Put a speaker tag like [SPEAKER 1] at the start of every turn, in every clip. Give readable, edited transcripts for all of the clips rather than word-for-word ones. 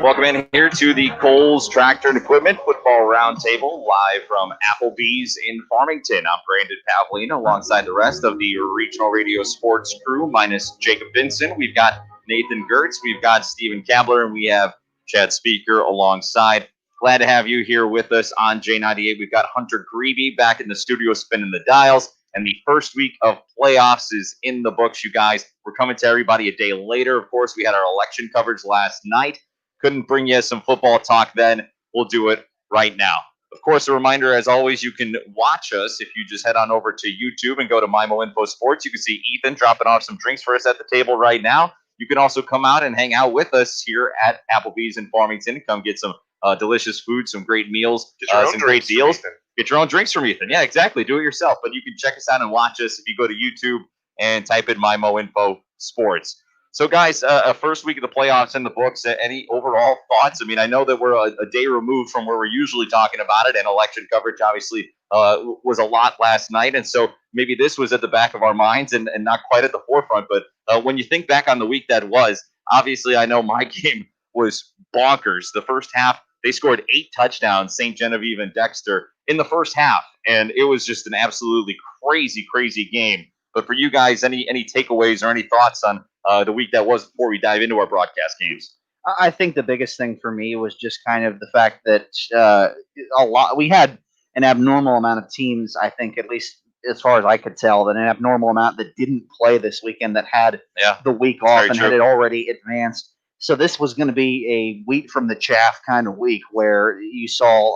[SPEAKER 1] Welcome in here to the Coles Tractor and Equipment Football Roundtable, live from Applebee's in Farmington. I'm Brandon Pavlina, alongside the rest of the regional radio sports crew, minus Jacob Vinson. We've got Nathan Gertz, we've got Stephen Kabler, and we have Chad Speaker alongside. Glad to have you here with us on J98. We've got Hunter Greeby back in the studio spinning the dials, and the first week of playoffs is in the books, you guys. We're coming to everybody a day later. Of course, we had our election coverage last night. Couldn't bring you some football talk then. We'll do it right now. Of course, a reminder, as always, you can watch us if you just head on over to YouTube and go to Mimo Info Sports. You can see Ethan dropping off some drinks for us at the table right now. You can also come out and hang out with us here at Applebee's in Farmington. Come get some delicious food, some great meals, some great deals. Get your own drinks from Ethan. Yeah, exactly. Do it yourself. But you can check us out and watch us if you go to YouTube and type in Mimo Info Sports. So, guys, first week of the playoffs in the books. Any overall thoughts? I mean, I know that we're a day removed from where we're usually talking about it, and election coverage obviously was a lot last night. And so maybe this was at the back of our minds and not quite at the forefront. But when you think back on the week that was, obviously I know my game was bonkers. The first half, they scored 8 touchdowns, St. Genevieve and Dexter, in the first half. And it was just an absolutely crazy, crazy game. But for you guys, any takeaways or any thoughts on the week that was before we dive into our broadcast games?
[SPEAKER 2] I think the biggest thing for me was just kind of the fact that we had an abnormal amount of teams, I think, at least as far as I could tell, that an abnormal amount that didn't play this weekend that had the week off and had it already advanced. So this was going to be a wheat from the chaff kind of week where you saw,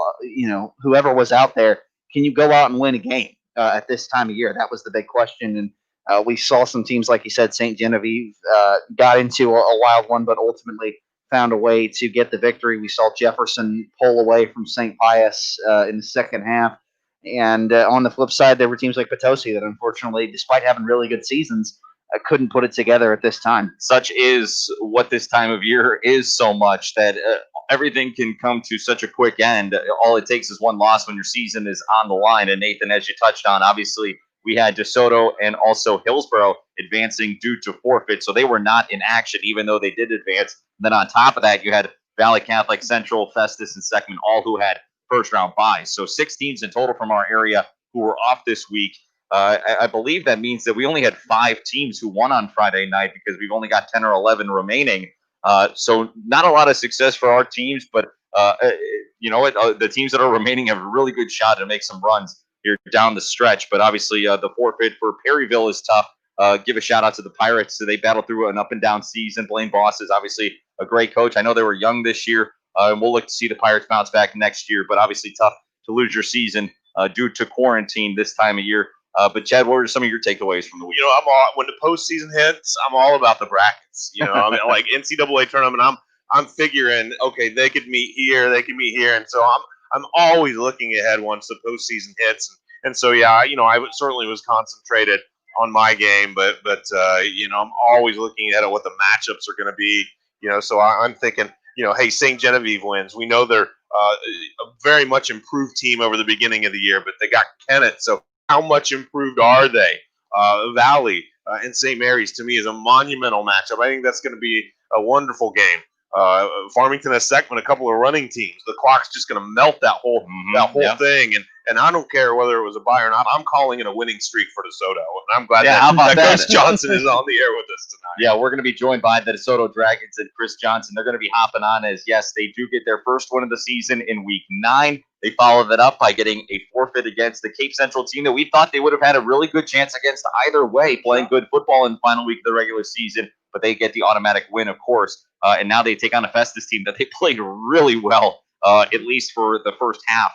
[SPEAKER 2] whoever was out there, can you go out and win a game at this time of year? That was the big question. And we saw some teams, like you said, St. Genevieve got into a wild one, but ultimately found a way to get the victory. We saw Jefferson pull away from St. Pius in the second half. And on the flip side, there were teams like Potosi that unfortunately, despite having really good seasons, couldn't put it together at this time.
[SPEAKER 1] Such is what this time of year is, so much that everything can come to such a quick end. All it takes is one loss when your season is on the line. And Nathan, as you touched on, obviously we had DeSoto and also Hillsborough advancing due to forfeit, so they were not in action, even though they did advance. And then on top of that, you had Valley Catholic, Central, Festus, and Seckman, all who had first-round byes. So 6 teams in total from our area who were off this week. I believe that means that we only had 5 teams who won on Friday night because we've only got 10 or 11 remaining. So not a lot of success for our teams, but the teams that are remaining have a really good shot to make some runs here down the stretch. But obviously the forfeit for Perryville is tough. Give a shout out to the Pirates. So they battled through an up and down season. Blaine Boss is obviously a great coach. I know they were young this year, and we'll look to see the Pirates bounce back next year. But obviously tough to lose your season due to quarantine this time of year. But Chad, what were some of your takeaways from the week?
[SPEAKER 3] When the postseason hits, I'm all about the brackets. I mean, like NCAA tournament, I'm figuring, okay, they could meet here, and so I'm always looking ahead once the postseason hits, and so I certainly was concentrated on my game, but I'm always looking ahead at what the matchups are going to be. So I'm thinking, hey, St. Genevieve wins. We know they're a very much improved team over the beginning of the year, but they got Kennett, so how much improved are they? Valley and St. Mary's, to me, is a monumental matchup. I think that's going to be a wonderful game. Farmington has Seckman, a couple of running teams. The clock's just going to melt that whole thing. And I don't care whether it was a bye or not. I'm calling it a winning streak for DeSoto. And I'm glad that Chris Johnson is on the air with us tonight.
[SPEAKER 1] Yeah, we're going to be joined by the DeSoto Dragons and Chris Johnson. They're going to be hopping on as, yes, they do get their first win of the season in week 9. They followed that up by getting a forfeit against the Cape Central team that we thought they would have had a really good chance against either way, playing good football in the final week of the regular season. But they get the automatic win, of course. And now they take on a Festus team that they played really well, at least for the first half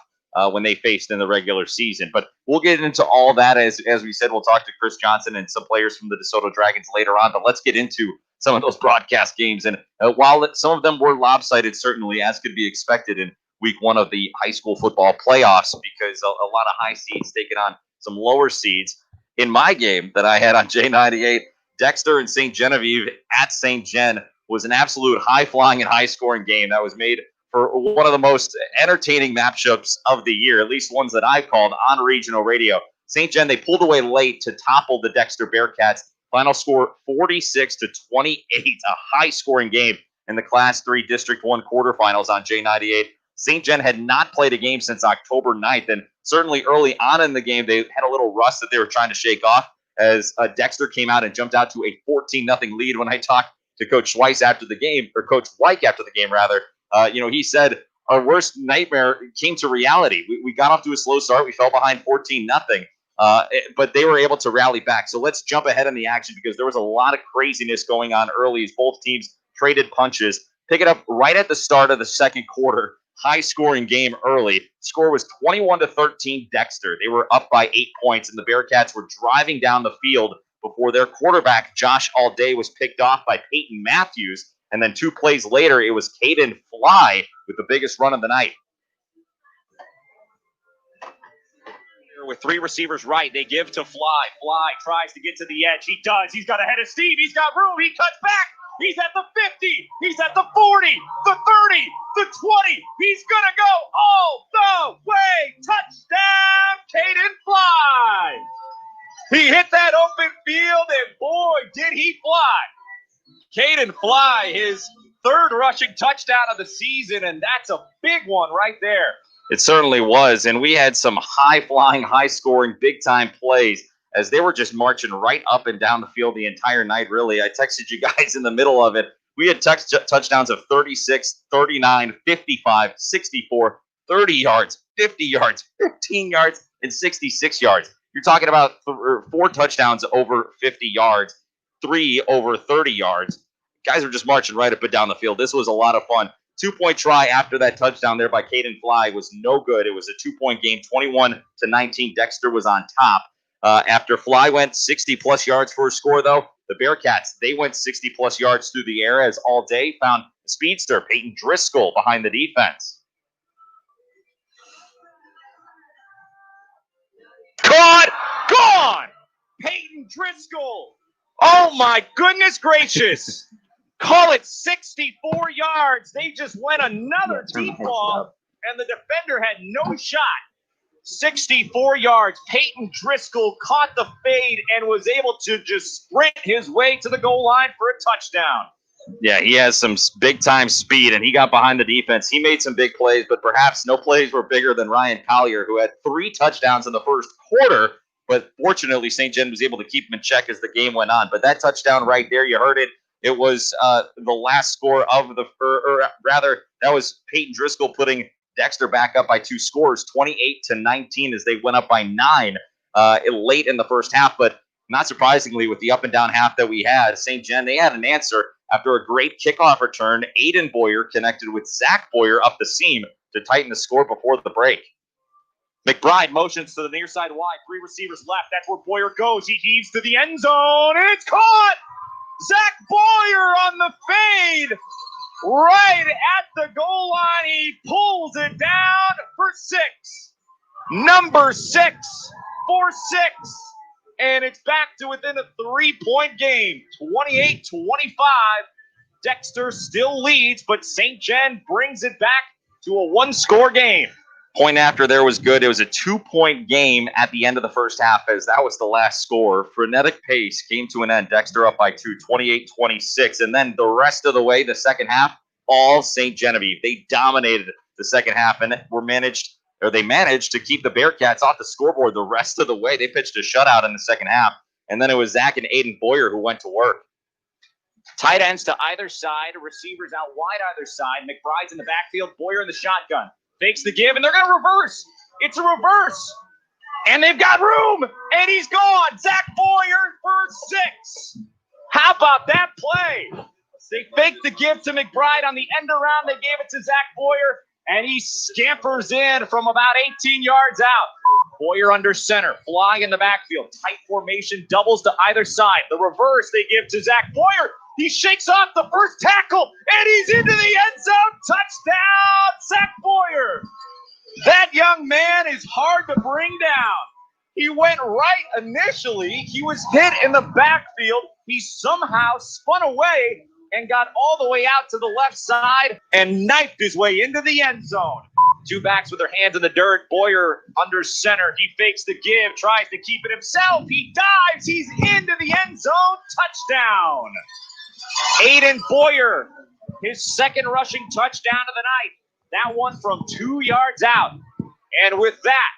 [SPEAKER 1] when they faced in the regular season. But we'll get into all that. As we said, we'll talk to Chris Johnson and some players from the DeSoto Dragons later on. But let's get into some of those broadcast games. And while some of them were lopsided, certainly, as could be expected in week 1 of the high school football playoffs, because a lot of high seeds taking on some lower seeds. In my game that I had on J98, Dexter and St. Genevieve at St. Gen was an absolute high-flying and high-scoring game that was made for one of the most entertaining matchups of the year, at least ones that I've called on regional radio. St. Gen, they pulled away late to topple the Dexter Bearcats. Final score 46-28, a high-scoring game. in the Class 3 District 1 quarterfinals on J98. St. John had not played a game since October 9th, and certainly early on in the game, they had a little rust that they were trying to shake off as Dexter came out and jumped out to a 14-0 lead. When I talked to Coach Schweiss after the game, or Coach Weick after the game, rather, he said, our worst nightmare came to reality. We got off to a slow start. We fell behind 14-0, but they were able to rally back. So let's jump ahead in the action because there was a lot of craziness going on early as both teams traded punches. Pick it up right at the start of the second quarter. High-scoring game early. Score was 21-13 Dexter. They were up by 8 points, and the Bearcats were driving down the field before their quarterback, Josh Allday, was picked off by Peyton Matthews. And then 2 plays later, it was Caden Fly with the biggest run of the night. With 3 receivers right, they give to Fly. Fly tries to get to the edge. He does. He's got ahead of Steve. He's got room. He cuts back. He's at the 50. He's at the 40, the 30, the 20. He's going to go all the way. Touchdown, Caden Fly. He hit that open field, and boy, did he fly. Caden Fly, his 3rd rushing touchdown of the season, and that's a big one right there. It certainly was, and we had some high-flying, high-scoring, big-time plays as they were just marching right up and down the field the entire night, really. I texted you guys in the middle of it. We had touchdowns of 36, 39, 55, 64, 30 yards, 50 yards, 15 yards, and 66 yards. You're talking about 4 touchdowns over 50 yards, 3 over 30 yards. Guys were just marching right up and down the field. This was a lot of fun. 2-point try after that touchdown there by Caden Fly was no good. It was a 2-point game, 21-19. Dexter was on top. After Fly went 60-plus yards for a score, though, the Bearcats, they went 60-plus yards through the air as all day found speedster Peyton Driscoll behind the defense. Caught! Gone! Peyton Driscoll! Oh, my goodness gracious! Call it 64 yards. They just went another deep ball, and the defender had no shot. 64 yards. Peyton Driscoll caught the fade and was able to just sprint his way to the goal line for a touchdown. Yeah, he has some big-time speed, and he got behind the defense. He made some big plays, but perhaps no plays were bigger than Ryan Collier, who had 3 touchdowns in the first quarter, but fortunately St. John was able to keep him in check as the game went on. But that touchdown right there, you heard it. It was the last score of the, or rather, that was Peyton Driscoll putting Dexter back up by 2 scores, 28-19, as they went up by 9 late in the first half. But not surprisingly, with the up and down half that we had, St. John, they had an answer after a great kickoff return. Aiden Boyer connected with Zach Boyer up the seam to tighten the score before the break. McBride motions to the near side wide. 3 receivers left. That's where Boyer goes. He heaves to the end zone, and it's caught! Zach Boyer on the fade, right at the goal line. He pulls it down for 6. Number 6 for 6. And it's back to within a 3-point game, 28-25. Dexter still leads, but St. John brings it back to a 1-score game. Point after there was good. It was a 2-point game at the end of the first half, as that was the last score. Frenetic pace came to an end. Dexter up by 2, 28-26. And then the rest of the way, the second half, all St. Genevieve. They dominated the second half, and they managed to keep the Bearcats off the scoreboard the rest of the way. They pitched a shutout in the second half. And then it was Zach and Aiden Boyer who went to work. Tight ends to either side, receivers out wide either side. McBride's in the backfield, Boyer in the shotgun. Fakes the give, and they're going to reverse. It's a reverse. And they've got room, and he's gone. Zach Boyer for 6. How about that play? They faked the give to McBride on the end around. They gave it to Zach Boyer, and he scampers in from about 18 yards out. Boyer under center, Fly in the backfield. Tight formation, doubles to either side. The reverse they give to Zach Boyer. He shakes off the first tackle, and he's into the end zone. Touchdown, Zach Boyer. That young man is hard to bring down. He went right initially. He was hit in the backfield. He somehow spun away and got all the way out to the left side and knifed his way into the end zone. 2 backs with their hands in the dirt. Boyer under center. He fakes the give, tries to keep it himself. He dives. He's into the end zone. Touchdown. Aiden Boyer, his second rushing touchdown of the night. That one from 2 yards out. And with that,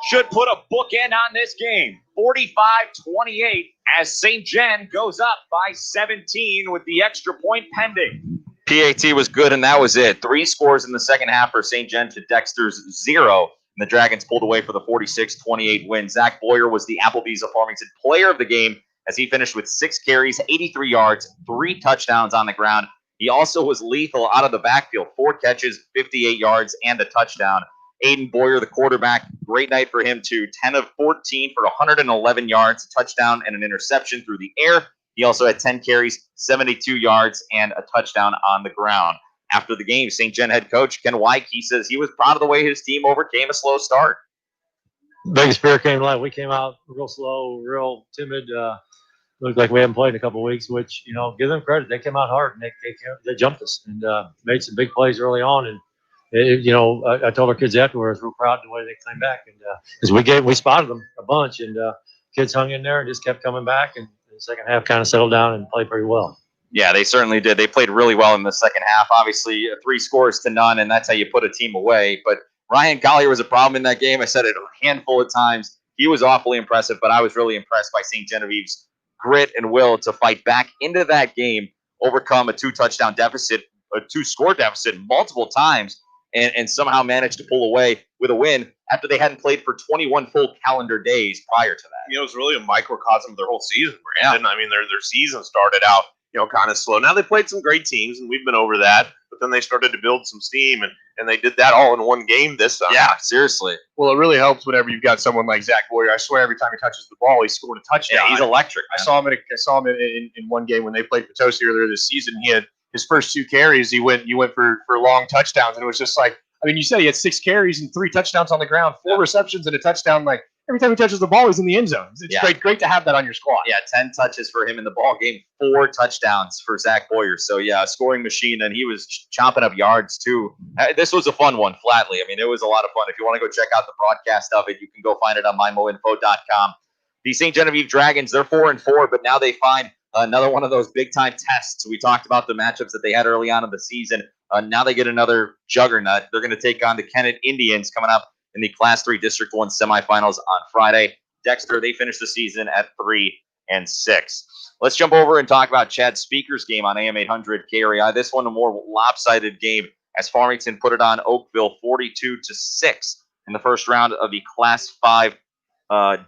[SPEAKER 1] should put a bookend on this game. 45-28 as St. John goes up by 17 with the extra point pending. PAT was good, and that was it. 3 scores in the second half for St. John to Dexter's 0. And the Dragons pulled away for the 46-28 win. Zach Boyer was the Applebee's of Farmington player of the game as he finished with 6 carries, 83 yards, 3 touchdowns on the ground. He also was lethal out of the backfield, 4 catches, 58 yards, and a touchdown. Aiden Boyer, the quarterback, great night for him too. 10 of 14 for 111 yards, a touchdown, and an interception through the air. He also had 10 carries, 72 yards, and a touchdown on the ground. After the game, St. John head coach Ken Wyke says he was proud of the way his team overcame a slow start.
[SPEAKER 4] Biggest fear came late. We came out real slow, real timid. Looked like we haven't played in a couple of weeks, which, give them credit. They came out hard, and they jumped us and made some big plays early on. And, I told our kids afterwards, we're proud of the way they came back. And because we spotted them a bunch, and kids hung in there and just kept coming back. And the second half kind of settled down and played pretty well.
[SPEAKER 1] Yeah, they certainly did. They played really well in the second half. Obviously, 3 scores to none, and that's how you put a team away. But Ryan Collier was a problem in that game. I said it a handful of times. He was awfully impressive, but I was really impressed by St. Genevieve's grit and will to fight back into that game, overcome a 2-touchdown deficit, a 2-score deficit multiple times, and somehow managed to pull away with a win after they hadn't played for 21 full calendar days prior to that.
[SPEAKER 3] It was really a microcosm of their whole season, Brandon. Yeah. I mean, their season started out kind of slow. Now they played some great teams, and we've been over that. But then they started to build some steam, and they did that all in one game this time.
[SPEAKER 1] Yeah, seriously.
[SPEAKER 5] Well, it really helps whenever you've got someone like Zach Boyer. I swear, every time he touches the ball, he scored a touchdown.
[SPEAKER 1] Yeah, he's electric.
[SPEAKER 5] I saw him in one game when they played Potosi earlier this season. He had his first 2 carries. He went for long touchdowns, and it was just like, you said he had 6 carries and 3 touchdowns on the ground, 4 receptions and a touchdown. Like, every time he touches the ball, he's in the end zone. It's great to have that on your squad.
[SPEAKER 1] Yeah, 10 touches for him in the ball game, 4 touchdowns for Zach Boyer. So, yeah, a scoring machine, and he was chomping up yards, too. This was a fun one, flatly. I mean, it was a lot of fun. If you want to go check out the broadcast of it, you can go find it on mymoinfo.com. The St. Genevieve Dragons, they're 4-4, but now they find another one of those big-time tests. We talked about the matchups that they had early on in the season. Now they get another juggernaut. They're going to take on the Kennett Indians coming up in the Class 3 District 1 semifinals on Friday. Dexter, they finished the season at 3-6. Let's jump over and talk about Chad Speaker's game on AM 800 KREI. This one a more lopsided game as Farmington put it on Oakville 42-6 in the first round of the Class 5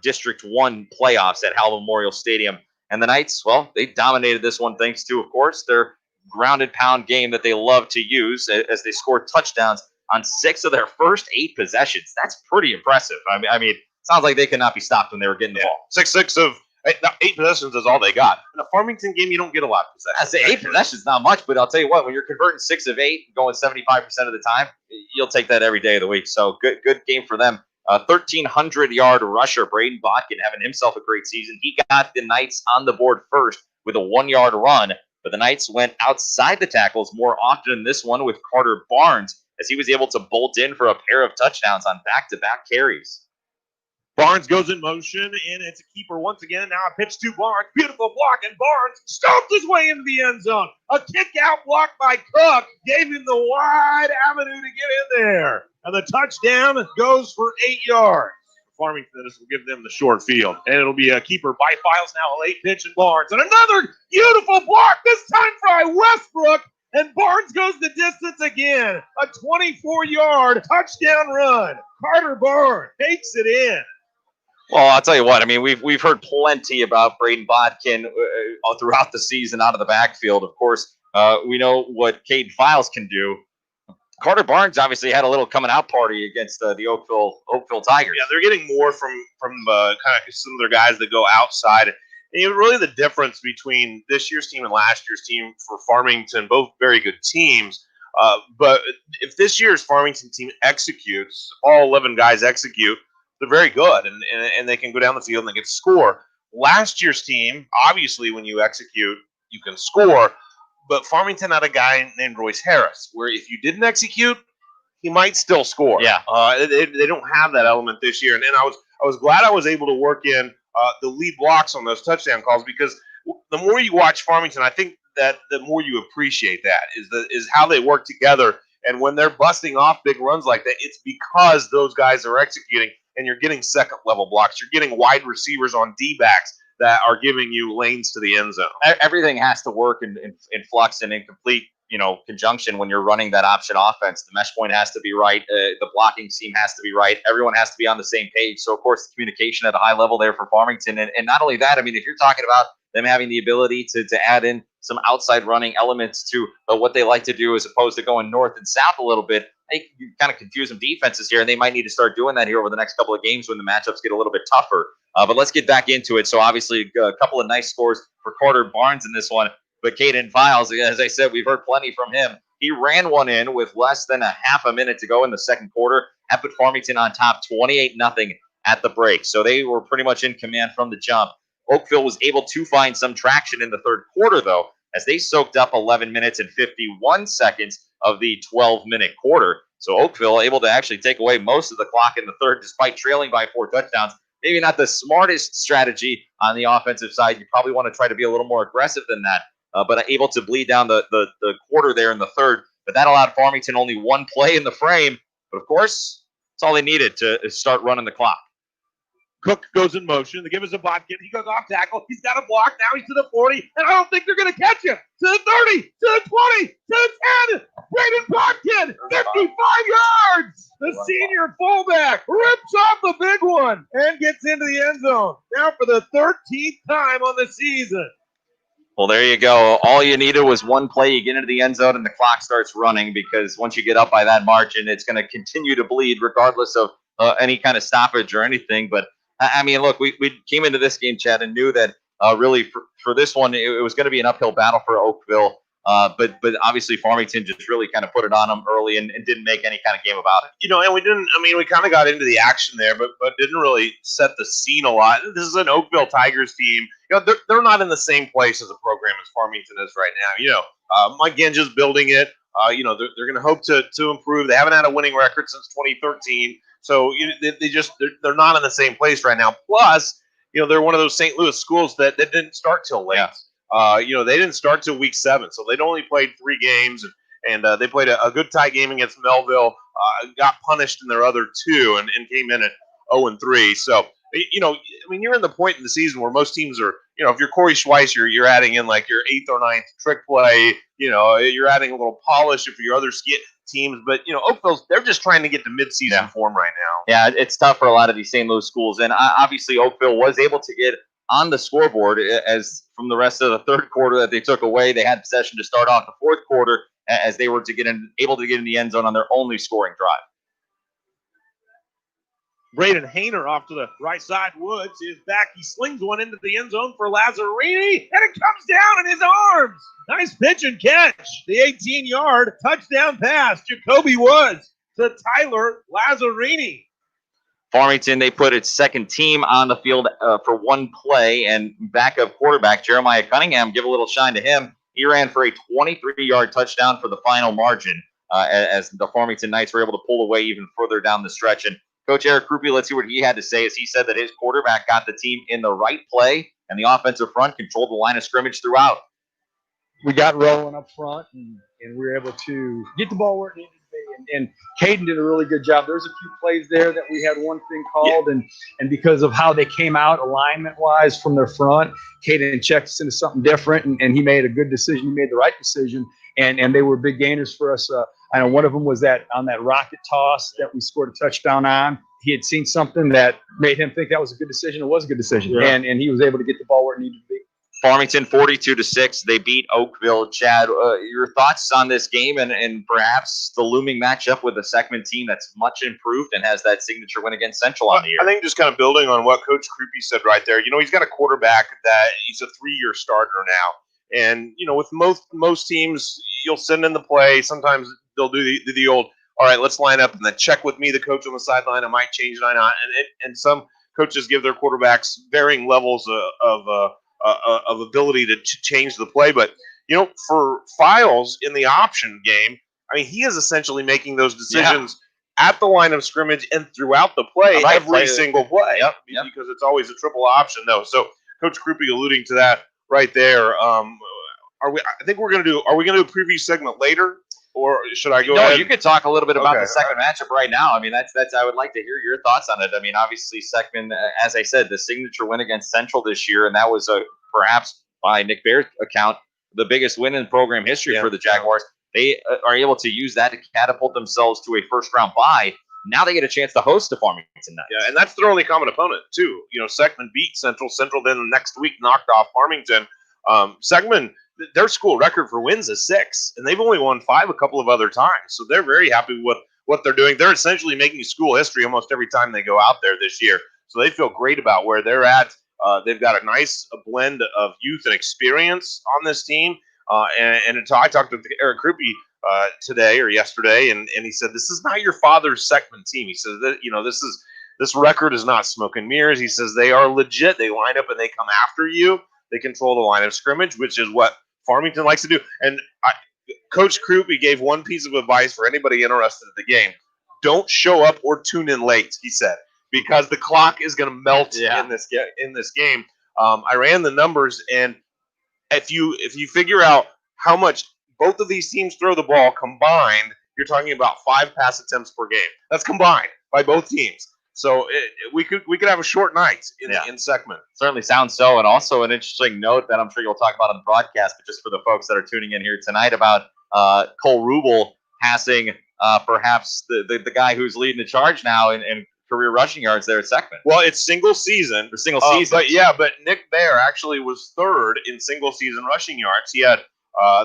[SPEAKER 1] District 1 playoffs at Hal Memorial Stadium. And the Knights, well, they dominated this one thanks to, of course, their grounded pound game that they love to use as they scored touchdowns on 6 of their first 8 possessions. That's pretty impressive. I mean, sounds like they could not be stopped when they were getting the ball.
[SPEAKER 3] 6 of 8 possessions is all they got. In a Farmington game, you don't get a lot of possessions.
[SPEAKER 1] I say 8 possessions, not much, but I'll tell you what, when you're converting 6 of 8, going 75% of the time, you'll take that every day of the week. So good game for them. 1,300-yard rusher, Braden Botkin, having himself a great season. He got the Knights on the board first with a 1-yard run, but the Knights went outside the tackles more often in this one with Carter Barnes, as he was able to bolt in for a pair of touchdowns on back-to-back carries.
[SPEAKER 3] Barnes goes in motion, and it's a keeper once again. Now a pitch to Barnes. Beautiful block, and Barnes stomped his way into the end zone. A kick-out block by Cook gave him the wide avenue to get in there. And the touchdown goes for 8 yards. Farmington, this will give them the short field. And it'll be a keeper by Files now, a late pitch in Barnes. And another beautiful block, this time by Westbrook. And Barnes goes the distance again. A 24-yard touchdown run. Carter Barnes takes it in.
[SPEAKER 1] Well, I'll tell you what. I mean, we've heard plenty about Braden Botkin throughout the season out of the backfield. Of course, we know what Cade Files can do. Carter Barnes obviously had a little coming out party against the Oakville Tigers.
[SPEAKER 3] Yeah, they're getting more from kind of some of their guys that go outside. And really the difference between this year's team and last year's team for Farmington, both very good teams. But if this year's Farmington team executes, all 11 guys execute, they're very good, and they can go down the field and they can score. Last year's team, obviously, when you execute, you can score. But Farmington had a guy named Royce Harris, where if you didn't execute, he might still score.
[SPEAKER 1] Yeah,
[SPEAKER 3] they don't have that element this year, and I was glad I was able to work in the lead blocks on those touchdown calls, because the more you watch Farmington, I think that the more you appreciate that is how they work together. And when they're busting off big runs like that, it's because those guys are executing, and you're getting second level blocks. You're getting wide receivers on D-backs that are giving you lanes to the end zone.
[SPEAKER 1] Everything has to work in flux and in complete, conjunction when you're running that option offense. The mesh point has to be right. The blocking scheme has to be right. Everyone has to be on the same page. So, of course, the communication at a high level there for Farmington. And not only that, I mean, if you're talking about them having the ability to add in some outside running elements to what they like to do as opposed to going north and south a little bit, I think you kind of confuse some defenses here, and they might need to start doing that here over the next couple of games when the matchups get a little bit tougher. But let's get back into it. So obviously a couple of nice scores for Carter Barnes in this one. But Caden Files, as I said, we've heard plenty from him. He ran one in with less than a half a minute to go in the second quarter. That put Farmington on top 28-0 at the break. So they were pretty much in command from the jump. Oakville was able to find some traction in the third quarter, though, as they soaked up 11 minutes and 51 seconds of the 12-minute quarter. So Oakville able to actually take away most of the clock in the third despite trailing by 4 touchdowns. Maybe not the smartest strategy on the offensive side. You probably want to try to be a little more aggressive than that, but able to bleed down the quarter there in the third. But that allowed Farmington only one play in the frame. But, of course, that's all they needed to start running the clock.
[SPEAKER 3] Cook goes in motion. They give us a Botkin. He goes off tackle. He's got a block. Now he's to the 40, and I don't think they're going to catch him. To the 30, to the 20, to the 10. Braden Botkin, 55 yards. The senior fullback rips off the big one and gets into the end zone. Now for the 13th time on the season.
[SPEAKER 1] Well, there you go. All you needed was one play. You get into the end zone, and the clock starts running because once you get up by that margin, it's going to continue to bleed regardless of any kind of stoppage or anything. But I mean, look, we came into this game, Chad, and knew that really for this one, it was going to be an uphill battle for Oakville. But obviously Farmington just really kind of put it on them early and didn't make any kind of game about it.
[SPEAKER 3] And we didn't. I mean, we kind of got into the action there, but didn't really set the scene a lot. This is an Oakville Tigers team. They're not in the same place as a program as Farmington is right now. Mike Genja's building it. They're going to hope to improve. They haven't had a winning record since 2013. So they're not in the same place right now. Plus, they're one of those St. Louis schools that didn't start till late. Yeah. They didn't start till week 7, so they'd only played 3 games, and they played a good tie game against Melville. Got punished in their other 2, and came in at 0-3. So you're in the point in the season where most teams are. If you're Corey Schweitzer, you're adding in like your 8th or 9th trick play. You're adding a little polish for your other teams, but Oakville's they're just trying to get to midseason form right now.
[SPEAKER 1] Yeah, it's tough for a lot of these St. Louis schools, and obviously Oakville was able to get on the scoreboard as from the rest of the third quarter that they took away. They had possession to start off the fourth quarter as they were able to get in the end zone on their only scoring drive.
[SPEAKER 3] Braden Hayner off to the right side. Woods is back. He slings one into the end zone for Lazzarini, and it comes down in his arms. Nice pitch and catch. The 18-yard touchdown pass. Jacoby Woods to Tyler Lazzarini.
[SPEAKER 1] Farmington, they put its second team on the field for one play, and backup quarterback Jeremiah Cunningham, give a little shine to him. He ran for a 23-yard touchdown for the final margin as the Farmington Knights were able to pull away even further down the stretch. And Coach Eric Krupe, let's see what he had to say as he said that his quarterback got the team in the right play, and the offensive front controlled the line of scrimmage throughout.
[SPEAKER 6] We got rolling up front, and we were able to get the ball where it needed to be. And Caden did a really good job. There's a few plays there that we had one thing called, and because of how they came out alignment-wise from their front, Caden checked us into something different, and he made a good decision. He made the right decision, and they were big gainers for us. I know one of them was on that rocket toss that we scored a touchdown on. He had seen something that made him think that was a good decision. It was a good decision, and he was able to get the ball where it needed to be.
[SPEAKER 1] Farmington 42-6. They beat Oakville. Chad, your thoughts on this game and perhaps the looming matchup with a Seckman team that's much improved and has that signature win against Central on the year?
[SPEAKER 3] I think just kind of building on what Coach Krupe said right there. He's got a quarterback that he's a 3-year starter now, and with most teams, you'll send in the play. Sometimes they'll do the old, all right, let's line up and then check with me, the coach on the sideline. I might change it, I not, and some coaches give their quarterbacks varying levels of ability to change the play. But, for Files in the option game, I mean, he is essentially making those decisions at the line of scrimmage and throughout the play, every single play.
[SPEAKER 1] Yep.
[SPEAKER 3] Because it's always a triple option, though. So Coach Krupe alluding to that right there. Are we? I think we're gonna do. Are we gonna do a preview segment later, or should I go
[SPEAKER 1] No,
[SPEAKER 3] ahead?
[SPEAKER 1] you could talk a little bit about
[SPEAKER 3] Okay.
[SPEAKER 1] the second matchup right now. I mean, that's. I would like to hear your thoughts on it. I mean, obviously, Seckman, as I said, the signature win against Central this year, and that was perhaps by Nick Baer's account the biggest win in program history for the Jaguars. They are able to use that to catapult themselves to a first-round bye. Now they get a chance to host the Farmington Knights.
[SPEAKER 3] Yeah, and that's their only common opponent too. You know, Seckman beat Central. Central then the next week knocked off Farmington. Seckman, their school record for wins is 6, and they've only won 5 a couple of other times. So they're very happy with what they're doing. They're essentially making school history almost every time they go out there this year. So they feel great about where they're at. They've got a nice blend of youth and experience on this team. I talked to Eric Krupe today or yesterday, and he said, this is not your father's Seckman team. He says that, this record is not smoke and mirrors. He says they are legit. They line up and they come after you. They control the line of scrimmage, which is what Farmington likes to do. And Coach Krupe gave one piece of advice for anybody interested in the game. Don't show up or tune in late, he said, because the clock is going to melt in this game. I ran the numbers, and if you figure out how much both of these teams throw the ball combined, you're talking about 5 pass attempts per game. That's combined by both teams. So we could have a short night in Seckman.
[SPEAKER 1] Certainly sounds so. And also an interesting note that I'm sure you'll talk about on the broadcast, but just for the folks that are tuning in here tonight, about Cole Rubel passing perhaps the guy who's leading the charge now in career rushing yards there at Seckman.
[SPEAKER 3] Well, it's single season.
[SPEAKER 1] For single season.
[SPEAKER 3] But Nick Baer actually was 3rd in single season rushing yards. He had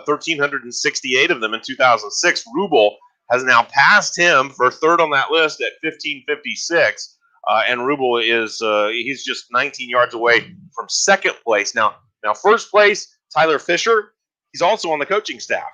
[SPEAKER 3] 1,368 of them in 2006. Rubel has now passed him for 3rd on that list at 1,556. And Rubel is he's just 19 yards away from 2nd place. Now 1st place, Tyler Fisher. He's also on the coaching staff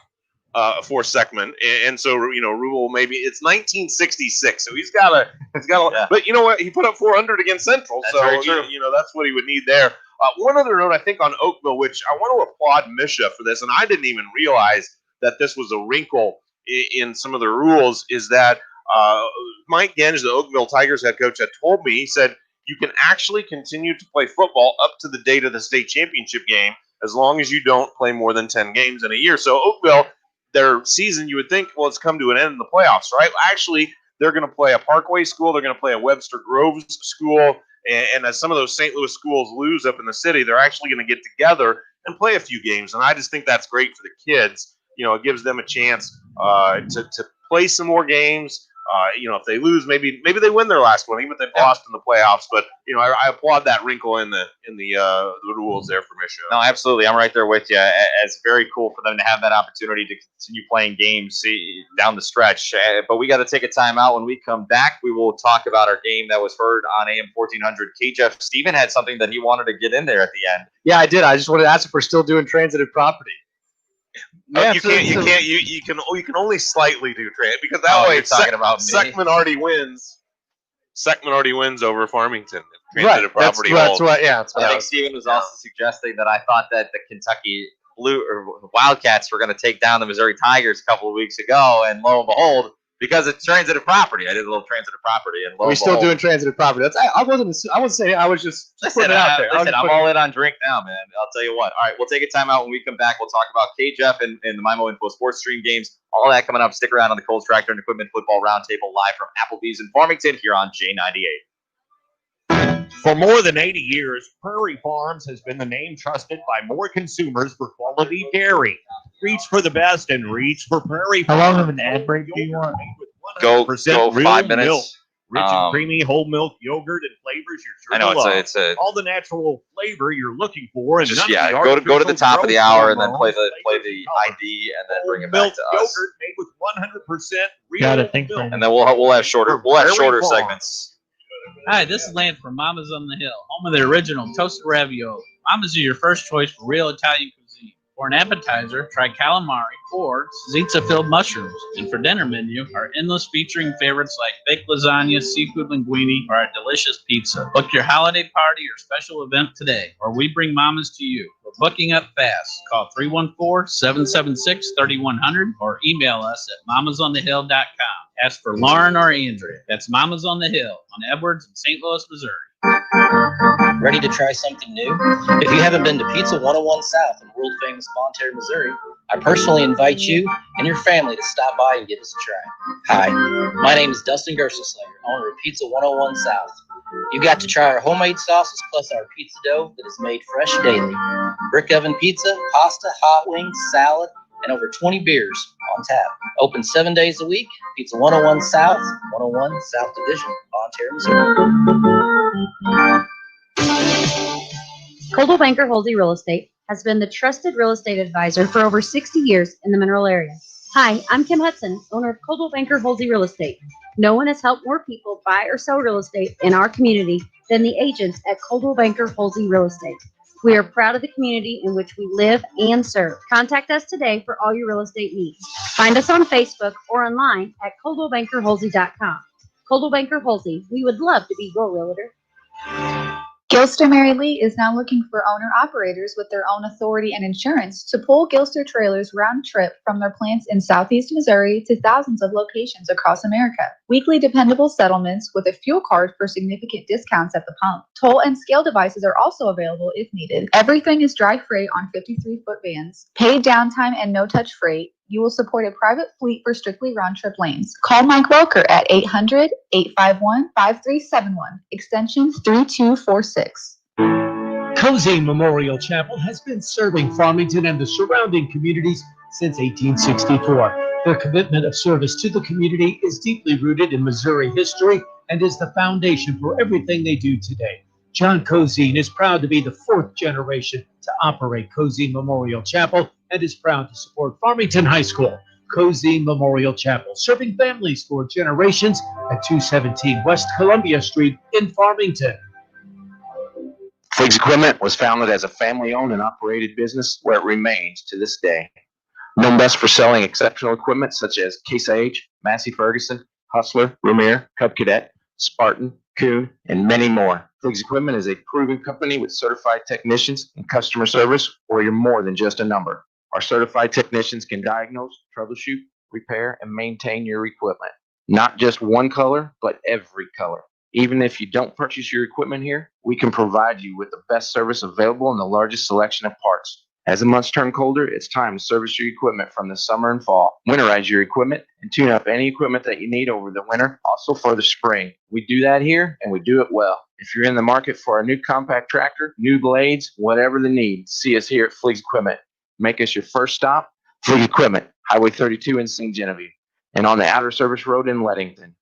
[SPEAKER 3] for Seckman, and so Rubel maybe it's 1966, so he's got a. Yeah. But you know what? He put up 400 against Central,
[SPEAKER 1] that's
[SPEAKER 3] so
[SPEAKER 1] very true.
[SPEAKER 3] That's what he would need there. One other note, I think, on Oakville, which I want to applaud Misha for this, and I didn't even realize that this was a wrinkle in some of the rules, is that Mike Genge, the Oakville Tigers head coach, had told me, he said, you can actually continue to play football up to the date of the state championship game as long as you don't play more than 10 games in a year. So Oakville, their season, you would think, well, it's come to an end in the playoffs, right? Actually, they're going to play a Parkway school. They're going to play a Webster Groves school. And as some of those St. Louis schools lose up in the city, they're actually going to get together and play a few games. And I just think that's great for the kids. It gives them a chance to play some more games. If they lose, maybe they win their last one, even if they've lost in the playoffs. But I applaud that wrinkle in the rules there for Misha.
[SPEAKER 1] No, absolutely, I'm right there with you. It's very cool for them to have that opportunity to continue playing games down the stretch. But we got to take a timeout. When we come back, we will talk about our game that was heard on AM 1400. Jeff Steven had something that he wanted to get in there at the end.
[SPEAKER 6] Yeah, I did. I just wanted to ask if we're still doing transitive property.
[SPEAKER 3] Yeah, you can only slightly do trade, because that way
[SPEAKER 1] you're talking about me.
[SPEAKER 3] Seckman already wins. Seckman already wins over Farmington. Transitive property.
[SPEAKER 6] That's what.
[SPEAKER 1] I think Steven was also suggesting that I thought that the Kentucky Wildcats were going to take down the Missouri Tigers a couple of weeks ago, and lo and behold, because it's transitive property, I did a little transitive property, and
[SPEAKER 6] we're still doing transitive property. I wasn't saying. I was just putting it out there.
[SPEAKER 1] Listen, I'm all in on drink now, man. I'll tell you what. All right, we'll take a timeout. When we come back, we'll talk about Jeff and the Mimo Info Sports Stream games. All that coming up. Stick around on the Coles Tractor and Equipment Football Roundtable live from Applebee's in Farmington here on J98.
[SPEAKER 7] For more than 80 years, Prairie Farms has been the name trusted by more consumers for quality dairy. Reach for the best and reach for Prairie Farms.
[SPEAKER 8] How long of an ad break do you want?
[SPEAKER 1] Go
[SPEAKER 7] real
[SPEAKER 1] 5 minutes.
[SPEAKER 7] Milk. Rich and creamy whole milk yogurt and flavors you're sure
[SPEAKER 1] I know
[SPEAKER 7] to love.
[SPEAKER 1] it's a
[SPEAKER 7] all the natural flavor you're looking for, and
[SPEAKER 1] just
[SPEAKER 7] none of the
[SPEAKER 1] go to the top of the hour and then play
[SPEAKER 7] hormones,
[SPEAKER 1] the
[SPEAKER 7] flavors,
[SPEAKER 1] ID and then bring it
[SPEAKER 7] milk
[SPEAKER 1] back to us.
[SPEAKER 7] yogurt made with 100% real
[SPEAKER 8] Got it, thanks,
[SPEAKER 7] milk.
[SPEAKER 8] man.
[SPEAKER 1] And then we'll have shorter
[SPEAKER 7] Prairie Farms.
[SPEAKER 1] segments.
[SPEAKER 9] Hi, this is Lance from Mama's on the Hill, home of the original toasted ravioli. Mama's is your first choice for real Italian cuisine. For an appetizer, try calamari or zizza-filled mushrooms. And for dinner menu, our endless featuring favorites like baked lasagna, seafood linguine, or our delicious pizza. Book your holiday party or special event today, or we bring Mama's to you. We're booking up fast. Call 314-776-3100 or email us at mamasonthehill.com. Ask for Lauren or Andrea. That's Mamas on the Hill on Edwards in St. Louis, Missouri.
[SPEAKER 8] Ready to try something new? If you haven't been to Pizza 101 South in world-famous Bonne Terre, Missouri, I personally invite you and your family to stop by and give us a try. Hi, my name is Dustin Gershenslager, owner of Pizza 101 South. You got to try our homemade sauces plus our pizza dough that is made fresh daily. Brick oven pizza, pasta, hot wings, salad, and over 20 beers on tap. Open 7 days a week. Pizza 101 South, 101 South Division, Bonne Terre, Missouri.
[SPEAKER 10] Coldwell Banker Holsey Real Estate has been the trusted real estate advisor for over 60 years in the Mineral area. Hi, I'm Kim Hudson, owner of Coldwell Banker Holsey Real Estate. No one has helped more people buy or sell real estate in our community than the agents at Coldwell Banker Holsey Real Estate. We are proud of the community in which we live and serve. Contact us today for all your real estate needs. Find us on Facebook or online at coldwellbankerholsey.com. Coldwell Banker Holsey, we would love to be your realtor.
[SPEAKER 11] Gilster Mary Lee is now looking for owner-operators with their own authority and insurance to pull Gilster trailers round trip from their plants in southeast Missouri to thousands of locations across America. Weekly dependable settlements with a fuel card for significant discounts at the pump. Toll and scale devices are also available if needed. Everything is dry freight on 53-foot vans. Paid downtime and no-touch freight. You will support a private fleet for strictly round-trip lanes. Call Mike Welker at 800-851-5371, extension 3246.
[SPEAKER 12] Cozy Memorial Chapel has been serving Farmington and the surrounding communities since 1864. Their commitment of service to the community is deeply rooted in Missouri history and is the foundation for everything they do today. John Cozine is proud to be the fourth generation to operate Cozine Memorial Chapel and is proud to support Farmington High School. Cozine Memorial Chapel, serving families for generations at 217 West Columbia Street in Farmington.
[SPEAKER 13] Fleets Equipment was founded as a family-owned and operated business where it remains to this day. Known best for selling exceptional equipment such as Case IH, Massey Ferguson, Hustler, Rumir, Cub Cadet, Spartan, Kuhn, and many more. Fleets Equipment is a proven company with certified technicians and customer service where you're more than just a number. Our certified technicians can diagnose, troubleshoot, repair, and maintain your equipment. Not just one color, but every color. Even if you don't purchase your equipment here, we can provide you with the best service available and the largest selection of parts. As the months turn colder, it's time to service your equipment from the summer and fall. Winterize your equipment and tune up any equipment that you need over the winter, also for the spring. We do that here, and we do it well. If you're in the market for a new compact tractor, new blades, whatever the need, see us here at Fleets Equipment. Make us your first stop. Fleets Equipment, Highway 32 in St. Genevieve, and on the Outer Service Road in Leadington.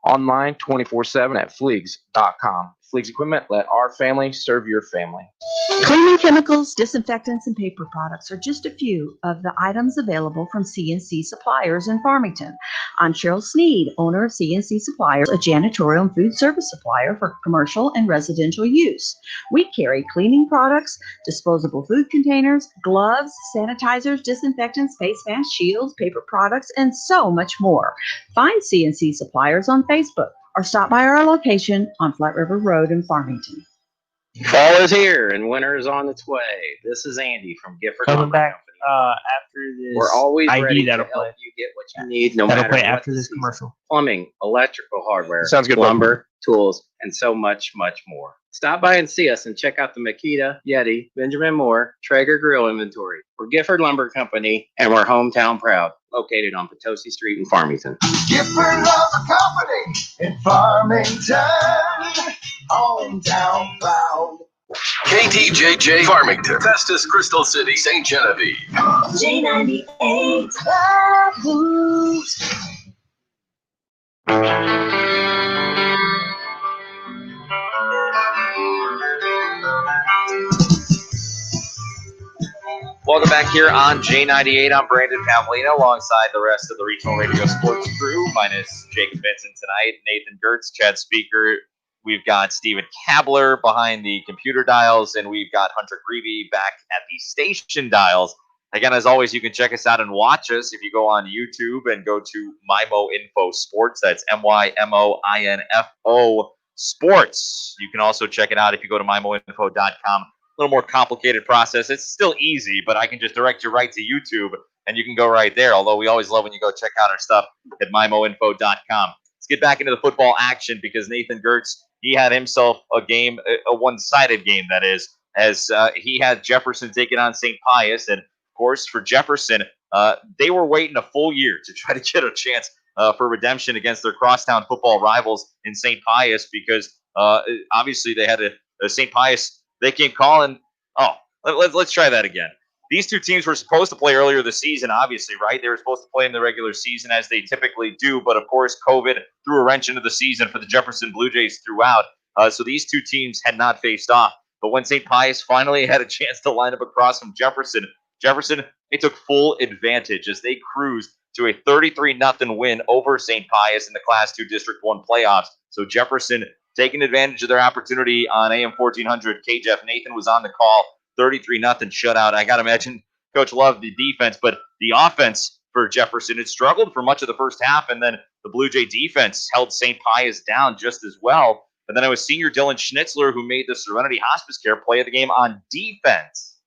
[SPEAKER 13] Online 24/7 at Fleegs.com. Fleets Equipment, let our family serve your family.
[SPEAKER 14] Cleaning chemicals, disinfectants, and paper products are just a few of the items available from C&C Suppliers in Farmington. I'm Cheryl Sneed, owner of C&C Suppliers, a janitorial and food service supplier for commercial and residential use. We carry cleaning products, disposable food containers, gloves, sanitizers, disinfectants, face masks, shields, paper products, and so much more. Find C&C Suppliers on Facebook or stop by our location on Flat River Road in Farmington.
[SPEAKER 15] Fall is here and winter is on its way. This is Andy from Gifford
[SPEAKER 16] Coming
[SPEAKER 15] Lumber
[SPEAKER 16] back
[SPEAKER 15] Company.
[SPEAKER 16] after this.
[SPEAKER 15] We're always
[SPEAKER 16] ID
[SPEAKER 15] ready to
[SPEAKER 16] that'll
[SPEAKER 15] help
[SPEAKER 16] play.
[SPEAKER 15] you get what you need, no
[SPEAKER 16] That'll
[SPEAKER 15] matter
[SPEAKER 16] play
[SPEAKER 15] what
[SPEAKER 16] after
[SPEAKER 15] the
[SPEAKER 16] this
[SPEAKER 15] season.
[SPEAKER 16] commercial.
[SPEAKER 15] Plumbing, electrical hardware,
[SPEAKER 5] Sounds good.
[SPEAKER 15] lumber, tools, and so much, much more. Stop by and see us and check out the Makita, Yeti, Benjamin Moore, Traeger grill inventory. We're Gifford Lumber Company, and we're hometown proud, located on Potosi Street in Farmington.
[SPEAKER 17] Gifford Lumber Company in Farmington, hometown proud.
[SPEAKER 18] KTJJ Farmington, Festus, Crystal City, St. Genevieve.
[SPEAKER 17] J98 Boost.
[SPEAKER 1] Welcome back here on J98. I'm Brandon Pavlina alongside the rest of the Regional Radio Sports crew, minus Jacob Benson tonight, Nathan Gertz, Chad Speaker. We've got Steven Kabler behind the computer dials, and we've got Hunter Greavy back at the station dials. Again, as always, you can check us out and watch us if you go on YouTube and go to MIMO Info Sports. That's MYMOINFO Sports. You can also check it out if you go to MIMOinfo.com. A little more complicated process. It's still easy, but I can just direct you right to YouTube, and you can go right there, although we always love when you go check out our stuff at MIMOinfo.com. let's get back into the football action because Nathan Gertz, he had himself a game, a one-sided game, that is, as he had Jefferson taking on St. Pius. And, of course, for Jefferson, they were waiting a full year to try to get a chance for redemption against their crosstown football rivals in St. Pius because obviously they had a St. Pius. They came calling. Oh, let's try that again. These two teams were supposed to play earlier this season, obviously, right? They were supposed to play in the regular season as they typically do, but of course, COVID threw a wrench into the season for the Jefferson Blue Jays throughout. So these two teams had not faced off. But when St. Pius finally had a chance to line up across from Jefferson, they took full advantage as they cruised to a 33-0 win over St. Pius in the Class 2 District 1 playoffs. So Jefferson taking advantage of their opportunity on AM 1400. KJF Nathan was on the call. 33-0 shutout. I got to imagine Coach loved the defense, but the offense for Jefferson, it struggled for much of the first half, and then the Blue Jay defense held St. Pius down just as well. And then it was senior Dylan Schnitzler who made the Serenity Hospice Care play of the game on defense.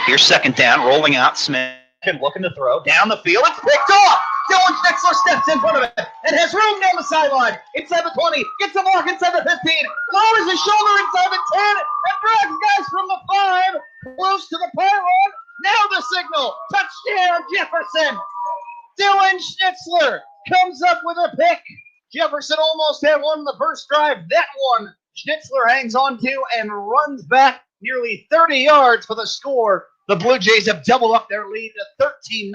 [SPEAKER 2] Here's second down, rolling out Smith, looking to throw down the field. It's picked off. Dylan Schnitzler steps in front of it and has room down the sideline. Inside the 20, gets a block inside the 15, lowers his shoulder inside the 10, and drags guys from the 5, close to the pylon. Now the signal, touchdown Jefferson. Dylan Schnitzler comes up with a pick. Jefferson almost had one in the first drive. That one Schnitzler hangs on to and runs back nearly 30 yards for the score. The Blue Jays have doubled up their lead to 13-0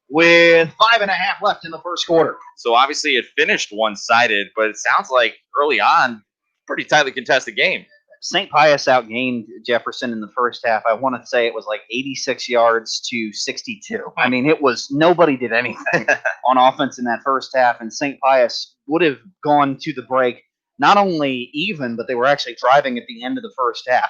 [SPEAKER 2] with 5.5 left in the first quarter.
[SPEAKER 1] So obviously it finished one-sided, but it sounds like early on, pretty tightly contested game.
[SPEAKER 2] St. Pius outgained Jefferson in the first half. I want to say it was like 86 yards to 62. I mean, it was nobody did anything on offense in that first half, and St. Pius would have gone to the break not only even, but they were actually driving at the end of the first half.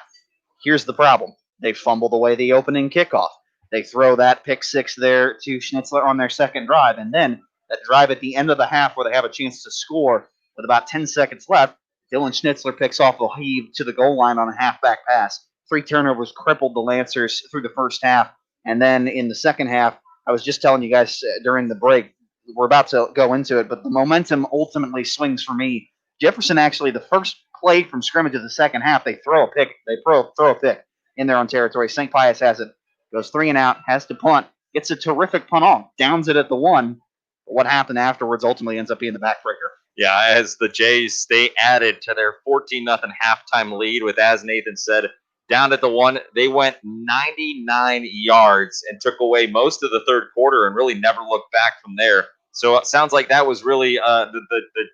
[SPEAKER 2] Here's the problem. They fumbled away the opening kickoff. They throw that pick six there to Schnitzler on their second drive, and then that drive at the end of the half where they have a chance to score with about 10 seconds left, Dylan Schnitzler picks off a heave to the goal line on a halfback pass. 3 turnovers crippled the Lancers through the first half, and then in the second half, I was just telling you guys during the break, we're about to go into it, but the momentum ultimately swings for me. Jefferson actually, the first play from scrimmage of the second half, they throw a pick. They throw a pick in their own territory. St. Pius has it, goes 3 and out, has to punt, gets a terrific punt off, downs it at the 1. But what happened afterwards ultimately ends up being the backbreaker.
[SPEAKER 1] Yeah, as the Jays, they added to their 14-0 halftime lead with, as Nathan said, down at the 1. They went 99 yards and took away most of the third quarter and really never looked back from there. So it sounds like that was really the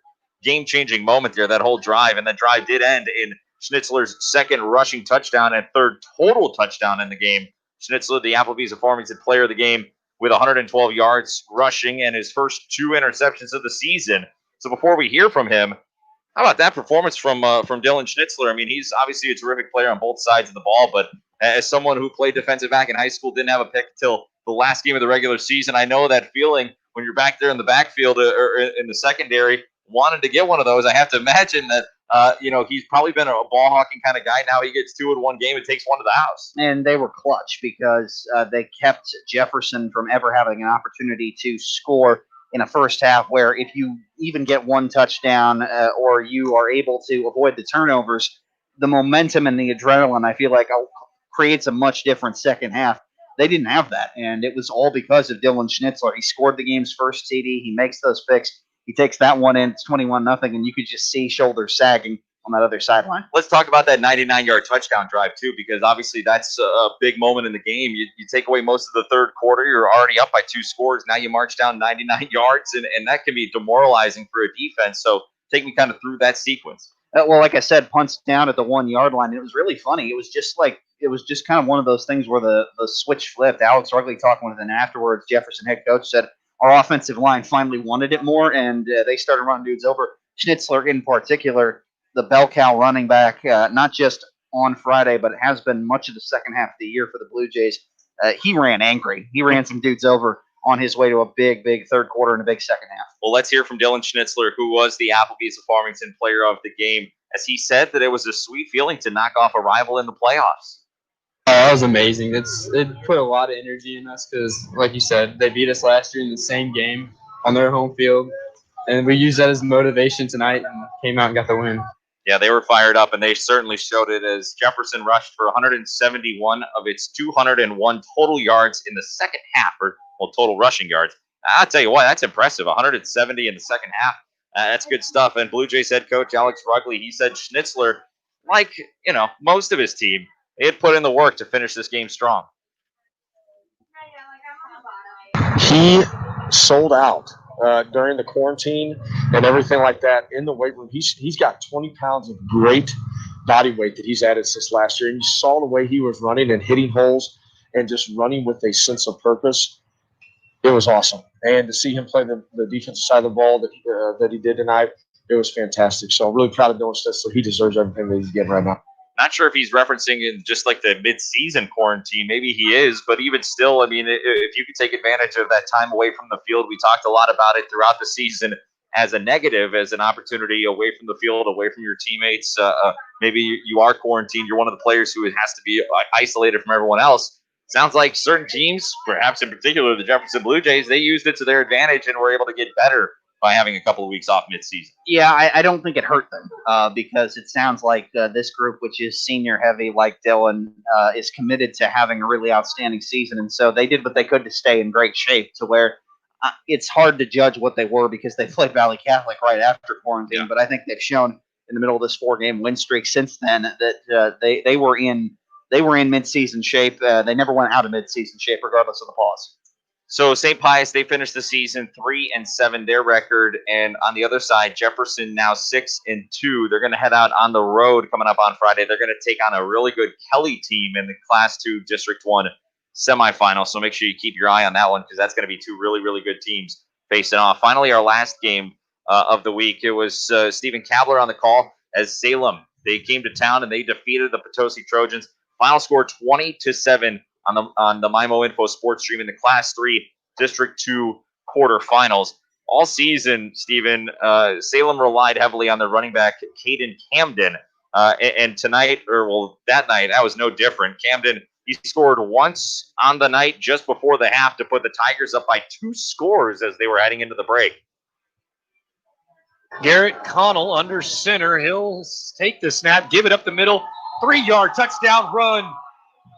[SPEAKER 1] game-changing moment there, that whole drive. And that drive did end in Schnitzler's second rushing touchdown and third total touchdown in the game. Schnitzler, the Applebee's of Farmington player of the game, with 112 yards rushing and his first 2 interceptions of the season. So before we hear from him, how about that performance from Dylan Schnitzler? I mean, he's obviously a terrific player on both sides of the ball, but as someone who played defensive back in high school, didn't have a pick until the last game of the regular season, I know that feeling when you're back there in the backfield or in the secondary, wanted to get one of those. I have to imagine that he's probably been a ball hawking kind of guy. Now he gets 2 in one game and takes 1 to the house.
[SPEAKER 2] And they were clutch because they kept Jefferson from ever having an opportunity to score in a first half where if you even get 1 touchdown or you are able to avoid the turnovers, the momentum and the adrenaline, I feel like, creates a much different second half. They didn't have that, and it was all because of Dylan Schnitzler. He scored the game's first TD. He makes those picks. He takes that one in. It's 21-0, and you could just see shoulders sagging on that other sideline.
[SPEAKER 1] Let's talk about that 99-yard touchdown drive, too, because obviously that's a big moment in the game. You take away most of the third quarter. You're already up by 2 scores. Now you march down 99 yards, and that can be demoralizing for a defense. So take me kind of through that sequence.
[SPEAKER 2] Well, like I said, punts down at the 1 yard line. It was really funny. It was just kind of one of those things where the switch flipped. Alex Rugley talking with him afterwards. Jefferson head coach said, our offensive line finally wanted it more, and they started running dudes over. Schnitzler in particular, the bell cow running back, not just on Friday, but it has been much of the second half of the year for the Blue Jays. He ran angry. He ran some dudes over on his way to a big third quarter and a big second half.
[SPEAKER 1] Well, let's hear from Dylan Schnitzler, who was the Applebee's of Farmington player of the game, as he said that it was a sweet feeling to knock off a rival in the playoffs.
[SPEAKER 16] Oh, that was amazing. It put a lot of energy in us because, like you said, they beat us last year in the same game on their home field. and we used that as motivation tonight and came out and got the win.
[SPEAKER 1] Yeah, they were fired up, and they certainly showed it as Jefferson rushed for 171 of its 201 total yards in the second half, or total rushing yards. I'll tell you what, that's impressive. 170 in the second half. That's good stuff. And Blue Jays head coach Alex Rugley, he said Schnitzler, like most of his team, they had put in the work to finish this game strong.
[SPEAKER 5] He sold out during the quarantine and everything like that in the weight room. He's got 20 pounds of great body weight that he's added since last year. And you saw the way he was running and hitting holes and just running with a sense of purpose. It was awesome. And to see him play the defensive side of the ball that he did tonight, it was fantastic. So I'm really proud of Dylan Schnitzler. He deserves everything that he's getting right now.
[SPEAKER 1] Not sure if he's referencing in just like the mid-season quarantine. Maybe he is, but even still, I mean, if you could take advantage of that time away from the field, we talked a lot about it throughout the season as a negative, as an opportunity away from the field, away from your teammates. Maybe you are quarantined. You're one of the players who has to be isolated from everyone else. Sounds like certain teams, perhaps in particular the Jefferson Blue Jays, they used it to their advantage and were able to get better by having a couple of weeks off mid-season.
[SPEAKER 2] Yeah, I don't think it hurt them because it sounds like this group, which is senior heavy like Dylan, is committed to having a really outstanding season. And so they did what they could to stay in great shape to where it's hard to judge what they were because they played Valley Catholic right after quarantine. Yeah. But I think they've shown in the middle of this 4-game win streak since then that they were in mid-season shape. They never went out of mid-season shape regardless of the pause.
[SPEAKER 1] So St. Pius, they finished the season 3-7, their record, and on the other side, Jefferson now 6-2. They're going to head out on the road coming up on Friday. They're going to take on a really good Kelly team in the Class 2 District 1 semifinal. So make sure you keep your eye on that one because that's going to be two really, really good teams facing off. Finally, our last game of the week, it was Stephen Kabler on the call as Salem. They came to town and they defeated the Potosi Trojans. Final score 20-7. On the MIMO Info Sports Stream in the Class 3 District 2 quarterfinals. All season, Stephen, Salem relied heavily on their running back, Caden Camden. And tonight, that night, that was no different. Camden, he scored once on the night just before the half to put the Tigers up by 2 scores as they were heading into the break.
[SPEAKER 5] Garrett Connell under center. He'll take the snap, give it up the middle. 3-yard touchdown run.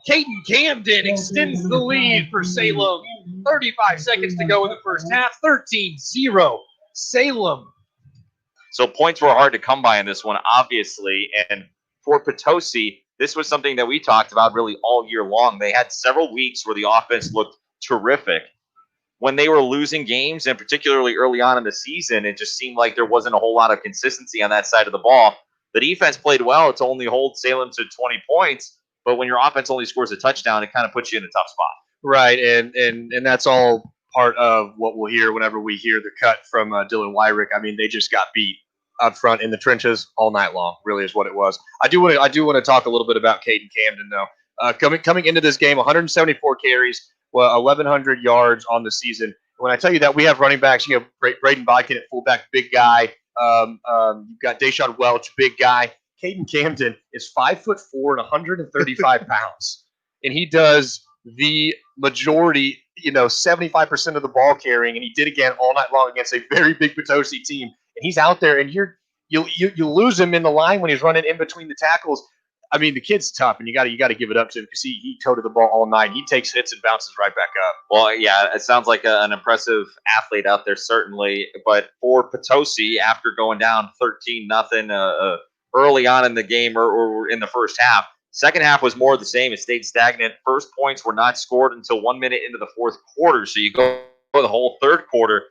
[SPEAKER 5] Caden Camden extends the lead for Salem. 35 seconds to go in the first half. 13-0 Salem.
[SPEAKER 1] So points were hard to come by in this one, obviously. And for Potosi, this was something that we talked about really all year long. They had several weeks where the offense looked terrific. When they were losing games, and particularly early on in the season, it just seemed like there wasn't a whole lot of consistency on that side of the ball. The defense played well to only hold Salem to 20 points. But when your offense only scores a touchdown, it kind of puts you in a tough spot.
[SPEAKER 5] Right, and that's all part of what we'll hear whenever we hear the cut from Dylan Wyrick. I mean, they just got beat up front in the trenches all night long. Really, is what it was. I do want to talk a little bit about Caden Camden though. Coming into this game, 174 carries, 1,100 yards on the season. When I tell you that we have running backs, you have Braden Bodkin at fullback, big guy. You've got Deshaun Welch, big guy. Caden Camden is 5'4" and 135 pounds, and he does the majority, 75% of the ball carrying, and he did again all night long against a very big Potosi team. And he's out there, and you lose him in the line when he's running in between the tackles. I mean, the kid's tough, and you got to give it up to him because he toted the ball all night. He takes hits and bounces right back up.
[SPEAKER 1] Well, yeah, it sounds like an impressive athlete out there, certainly. But for Potosi, after going down 13-0 early on in the game or in the first half, second half was more of the same. It stayed stagnant. First points were not scored until 1 minute into the fourth quarter. So you go the whole third quarter,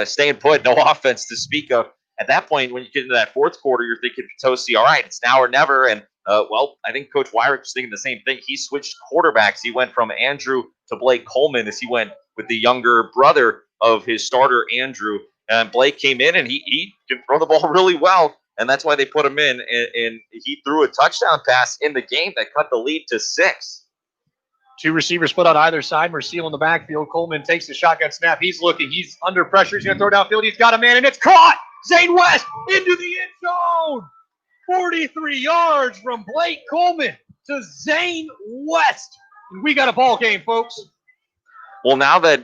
[SPEAKER 1] staying put, no offense to speak of. At that point, when you get into that fourth quarter, you're thinking Potosi, all right, it's now or never. And I think Coach Wyrick was thinking the same thing. He switched quarterbacks. He went from Andrew to Blake Coleman as he went with the younger brother of his starter, Andrew. And Blake came in, and he can throw the ball really well. And that's why they put him in. And he threw a touchdown pass in the game that cut the lead to 6.
[SPEAKER 5] 2 receivers split on either side. Merciel in the backfield. Coleman takes the shotgun snap. He's looking. He's under pressure. He's going to throw downfield. He's got a man, and it's caught. Zane West into the end zone. 43 yards from Blake Coleman to Zane West. And we got a ball game, folks.
[SPEAKER 1] Well, now that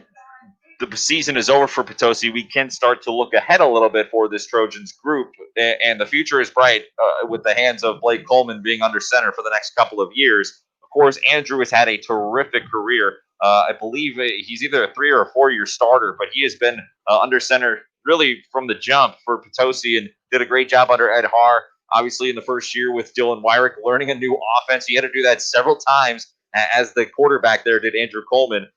[SPEAKER 1] the season is over for Potosi, we can start to look ahead a little bit for this Trojans group, and the future is bright with the hands of Blake Coleman being under center for the next couple of years. Of course, Andrew has had a terrific career. I believe he's either a 3 or a 4-year starter, but he has been under center really from the jump for Potosi and did a great job under Ed Haar. Obviously, in the first year with Dylan Wyrick, learning a new offense. He had to do that several times as the quarterback there did Andrew Coleman.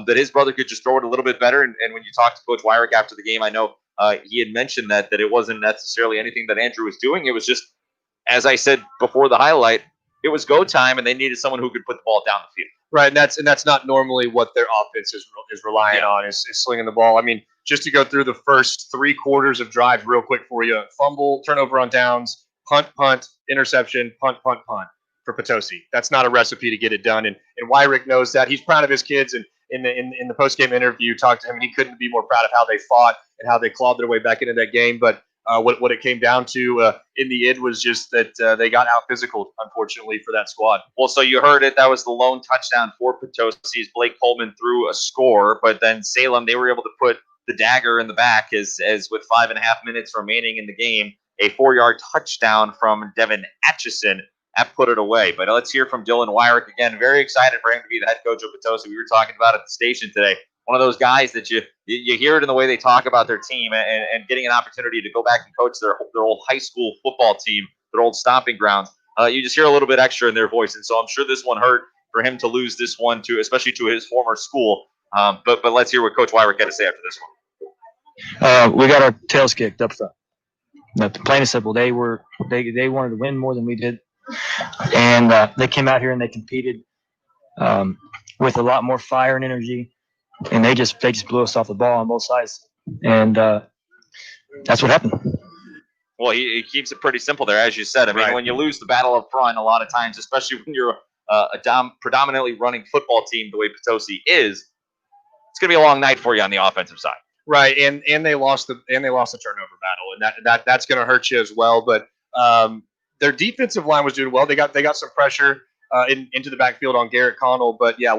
[SPEAKER 1] That his brother could just throw it a little bit better. And when you talked to Coach Wyrick after the game, I know he had mentioned that it wasn't necessarily anything that Andrew was doing. It was just, as I said before the highlight, it was go time, and they needed someone who could put the ball down the field.
[SPEAKER 5] Right, and that's not normally what their offense is relying on is slinging the ball. I mean, just to go through the first 3 quarters of drive real quick for you: fumble, turnover on downs, punt, interception, punt for Potosi. That's not a recipe to get it done, and Wyrick knows that. He's proud of his kids, and in the post game interview, talked to him, and he couldn't be more proud of how they fought and how they clawed their way back into that game. But what it came down to in the end was just that they got out physical, unfortunately, for that squad.
[SPEAKER 1] Well, so you heard it. That was the lone touchdown for Potosi as Blake Coleman threw a score, but then Salem, they were able to put the dagger in the back as with 5.5 minutes remaining in the game, a 4-yard touchdown from Devin Atchison. That put it away. But let's hear from Dylan Wyrick again. Very excited for him to be the head coach of Potosi. We were talking about it at the station today. One of those guys that you hear it in the way they talk about their team, and getting an opportunity to go back and coach their old high school football team, their old stomping grounds. You just hear a little bit extra in their voice, and so I'm sure this one hurt for him to lose this one to, especially to his former school. But let's hear what Coach Wyrick had to say after this one.
[SPEAKER 19] We got our tails kicked up front. Plain and simple, they wanted to win more than we did, and they came out here and they competed with a lot more fire and energy. And they just blew us off the ball on both sides, and that's what happened.
[SPEAKER 1] Well, he keeps it pretty simple there, as you said. I mean, when you lose the battle up front, a lot of times, especially when you're a predominantly running football team the way Potosi is, it's going to be a long night for you on the offensive side.
[SPEAKER 5] Right, and they lost the turnover battle, and that's going to hurt you as well. But their defensive line was doing well. They got some pressure into the backfield on Garrett Connell, but yeah,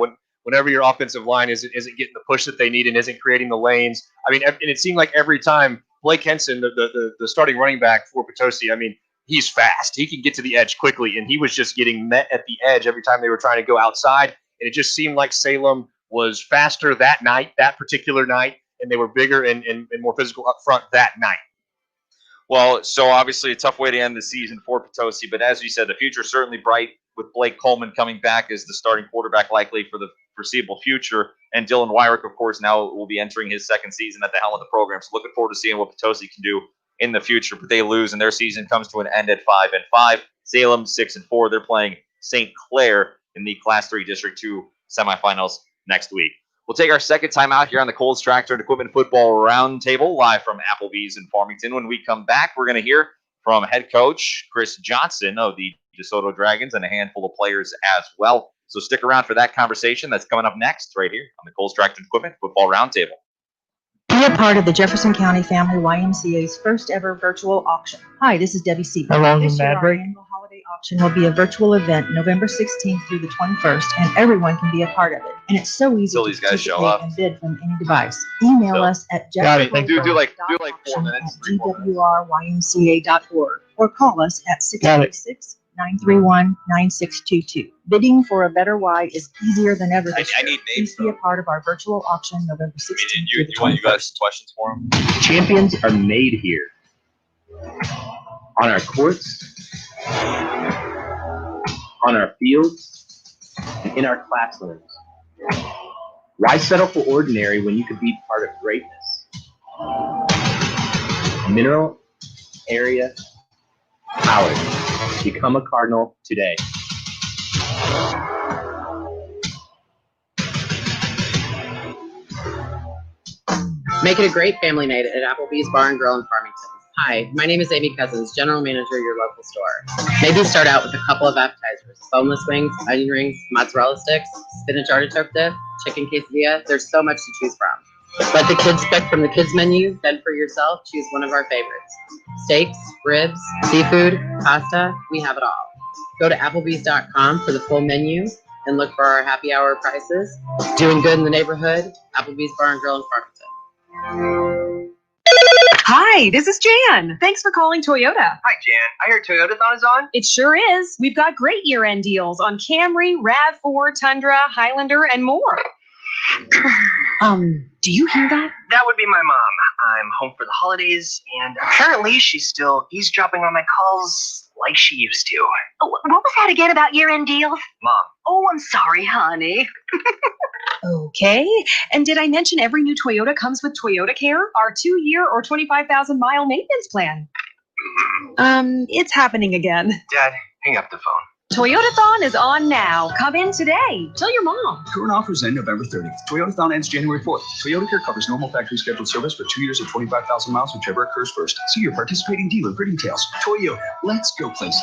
[SPEAKER 5] whenever your offensive line isn't getting the push that they need and isn't creating the lanes, I mean, and it seemed like every time Blake Henson, the starting running back for Potosi, I mean, he's fast. He can get to the edge quickly, and he was just getting met at the edge every time they were trying to go outside. And it just seemed like Salem was faster that particular night, and they were bigger and more physical up front that night.
[SPEAKER 1] Well, so obviously a tough way to end the season for Potosi, but as you said, the future is certainly bright with Blake Coleman coming back as the starting quarterback likely for the foreseeable future. And Dylan Wyrick, of course, now will be entering his second season at the helm of the program. So looking forward to seeing what Potosi can do in the future. But they lose, and their season comes to an end at 5-5. Salem 6-4. They're playing St. Clair in the Class 3 District 2 semifinals next week. We'll take our second time out here on the Coles Tractor and Equipment Football Roundtable, live from Applebee's in Farmington. When we come back, we're going to hear from head coach Chris Johnson of the DeSoto Dragons and a handful of players as well. So stick around for that conversation. That's coming up next right here on the Coles Tractor and Equipment Football Roundtable.
[SPEAKER 14] Be a part of the Jefferson County Family YMCA's first ever virtual auction. Hi, this is Debbie Siebert.
[SPEAKER 19] Hello,
[SPEAKER 14] This year, our
[SPEAKER 19] Maverick.
[SPEAKER 14] annual holiday auction will be a virtual event November 16th through the 21st, and everyone can be a part of it. And it's so easy
[SPEAKER 1] Until
[SPEAKER 14] to
[SPEAKER 1] these guys show
[SPEAKER 14] participate
[SPEAKER 1] up.
[SPEAKER 14] and bid from any device. Email us at
[SPEAKER 1] Got it. Thank you. Do like 4 minutes.
[SPEAKER 14] gwrymca.org or call us at 636-931-9622. Bidding for a better Y is easier than ever this
[SPEAKER 1] I
[SPEAKER 14] year.
[SPEAKER 1] need names,
[SPEAKER 14] Please be a part of our virtual auction November 16th.
[SPEAKER 1] You want you guys questions for him?
[SPEAKER 13] Champions are made here. On our courts, on our fields, and in our classrooms. Why settle for ordinary when you could be part of greatness? Mineral area powered. Become a Cardinal today.
[SPEAKER 15] Make it a great family night at Applebee's Bar and Grill in Farmington. Hi, my name is Amy Cousins, General Manager of your local store. Maybe start out with a couple of appetizers. Boneless wings, onion rings, mozzarella sticks, spinach artichoke dip, chicken quesadilla. There's so much to choose from. Let the kids pick from the kids menu, then for yourself, choose one of our favorites. Steaks, ribs, seafood, pasta, we have it all. Go to Applebee's.com for the full menu and look for our happy hour prices. Doing good in the neighborhood, Applebee's Bar and Grill in Farmington.
[SPEAKER 20] Hi, this is Jan. Thanks for calling Toyota.
[SPEAKER 21] Hi, Jan. I heard Toyotathon is on.
[SPEAKER 20] It sure is. We've got great year-end deals on Camry, RAV4, Tundra, Highlander, and more. Do you hear that?
[SPEAKER 21] That would be my mom. I'm home for the holidays, and apparently she's still eavesdropping on my calls like she used to.
[SPEAKER 22] Oh, what was that again about year-end deals?
[SPEAKER 21] Mom.
[SPEAKER 22] Oh, I'm sorry, honey.
[SPEAKER 20] Okay. And did I mention every new Toyota comes with Toyota Care, our 2-year or 25,000-mile maintenance plan? It's happening again.
[SPEAKER 21] Dad, hang up the phone.
[SPEAKER 20] Toyotathon is on now. Come in today. Tell your mom.
[SPEAKER 23] Current offers end November 30th. Toyotathon ends January 4th. Toyota Care covers normal factory scheduled service for 2 years or 25,000 miles, whichever occurs first. See your participating dealer for details. Toyota, let's go places.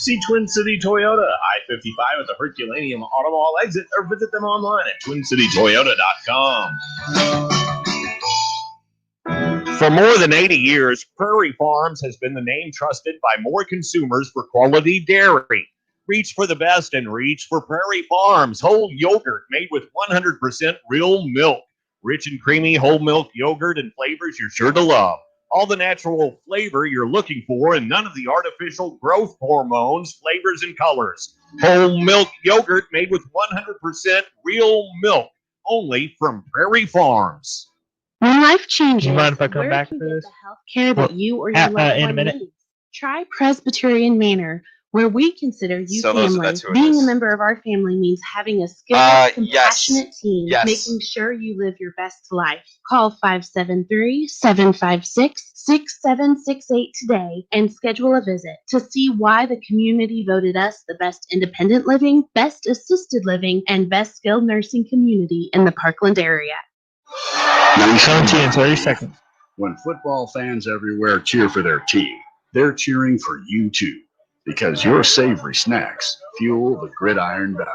[SPEAKER 7] See Twin City Toyota, I-55 at the Herculaneum Auto Mall exit, or visit them online at twincitytoyota.com. For more than 80 years, Prairie Farms has been the name trusted by more consumers for quality dairy. Reach for the best and reach for Prairie Farms whole yogurt made with 100% real milk. Rich and creamy whole milk yogurt and flavors you're sure to love. All the natural flavor you're looking for and none of the artificial growth hormones, flavors, and colors. Whole milk yogurt made with 100% real milk. Only from Prairie Farms.
[SPEAKER 24] When life changes,
[SPEAKER 25] Do you mind if I come
[SPEAKER 24] where
[SPEAKER 25] back
[SPEAKER 24] can
[SPEAKER 25] to
[SPEAKER 24] you get
[SPEAKER 25] this?
[SPEAKER 24] the health care that you or your loved
[SPEAKER 25] in a
[SPEAKER 24] one
[SPEAKER 25] minute.
[SPEAKER 24] needs? Try Presbyterian Manor, where we consider you
[SPEAKER 1] So
[SPEAKER 24] family.
[SPEAKER 1] that's who it
[SPEAKER 24] Being
[SPEAKER 1] is.
[SPEAKER 24] a member of our family means having a skilled,
[SPEAKER 1] Yes.
[SPEAKER 24] compassionate team,
[SPEAKER 1] Yes.
[SPEAKER 24] making sure you live your best life. Call 573-756-6768 today and schedule a visit to see why the community voted us the best independent living, best assisted living, and best skilled nursing community in the Parkland area.
[SPEAKER 25] Come to you in 30 seconds.
[SPEAKER 26] When football fans everywhere cheer for their team, they're cheering for you too, because your savory snacks fuel the gridiron battle.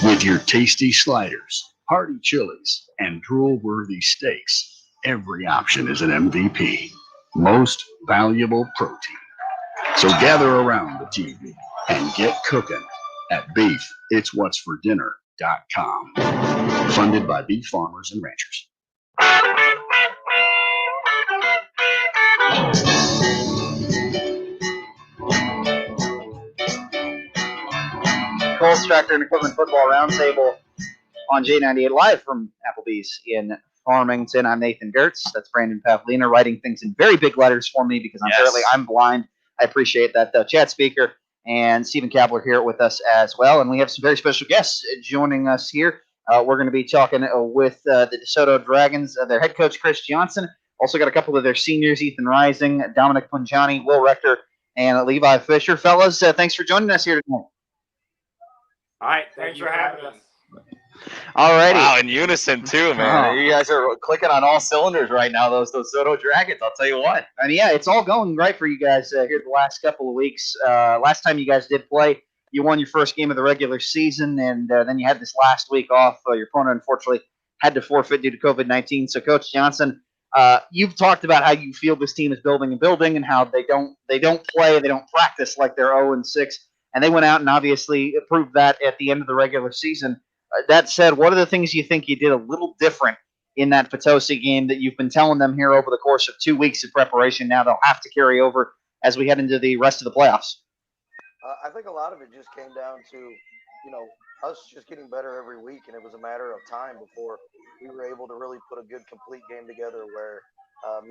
[SPEAKER 26] With your tasty sliders, hearty chilies, and drool-worthy steaks, every option is an MVP. Most valuable protein. So gather around the TV and get cooking at BeefIt'sWhat'sForDinner.com. Funded by beef farmers and ranchers.
[SPEAKER 2] Coles Tractor and Equipment Football Roundtable on J98 live from Applebee's in Farmington. I'm Nathan Gertz. That's Brandon Pavlina writing things in very big letters for me because I'm blind. I appreciate that. Chad Speaker and Stephen Kapler here with us as well. And we have some very special guests joining us here. We're going to be talking with the DeSoto Dragons, their head coach, Chris Johnson. Also got a couple of their seniors, Ethan Rising, Dominic Punjani, Will Rector, and Levi Fisher. Fellas, thanks for joining us here tonight.
[SPEAKER 27] All right, thanks for having us.
[SPEAKER 2] Alrighty.
[SPEAKER 1] Wow, in unison too, man. You guys are clicking on all cylinders right now. Those Soto Dragons, I'll tell you what.
[SPEAKER 2] And yeah, it's all going right for you guys here the last couple of weeks. Last time you guys did play, you won your first game of the regular season, and then you had this last week off. Your opponent, unfortunately, had to forfeit due to COVID-19. So, Coach Johnson, you've talked about how you feel this team is building and how they don't play, they don't practice like they're 0-6, and they went out and obviously proved that at the end of the regular season. That said, what are the things you think you did a little different in that Potosi game that you've been telling them here over the course of 2 weeks of preparation? Now they'll have to carry over as we head into the rest of the playoffs.
[SPEAKER 28] I think a lot of it just came down to, us just getting better every week, and it was a matter of time before we were able to really put a good, complete game together where,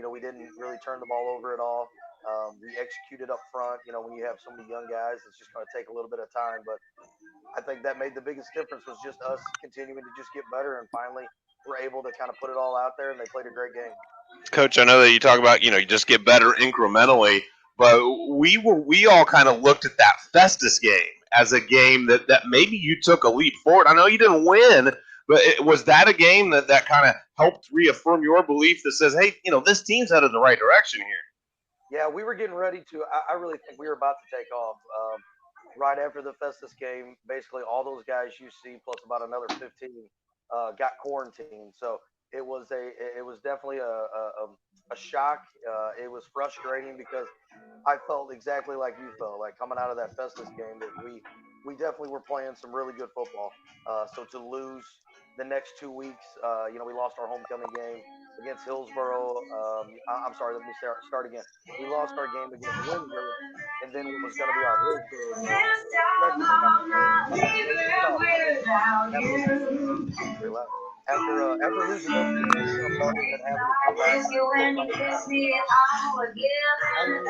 [SPEAKER 28] we didn't really turn the ball over at all. We executed up front. When you have so many young guys, it's just going to take a little bit of time. But I think that made the biggest difference was just us continuing to just get better, and finally we're able to kind of put it all out there, and they played a great game.
[SPEAKER 3] Coach, I know that you talk about, you just get better incrementally, but we all kind of looked at that Festus game as a game that maybe you took a leap forward. I know you didn't win, but was that a game that kind of helped reaffirm your belief that says, hey, this team's headed the right direction here?
[SPEAKER 28] Yeah, we were getting ready to. I really think we were about to take off. Right after the Festus game, basically all those guys you see plus about another 15 got quarantined. So it was definitely a shock. It was frustrating because I felt exactly like you felt, like coming out of that Festus game that we definitely were playing some really good football. So to lose the next 2 weeks, we lost our homecoming game. against Hillsboro. I'm sorry, let me start again. We lost our game against Windsor, and then what was going to be our Hillsboro game. Correct me if I'm no, after very loud. After losing those two games in a row and then having to come back and play like that, I mean,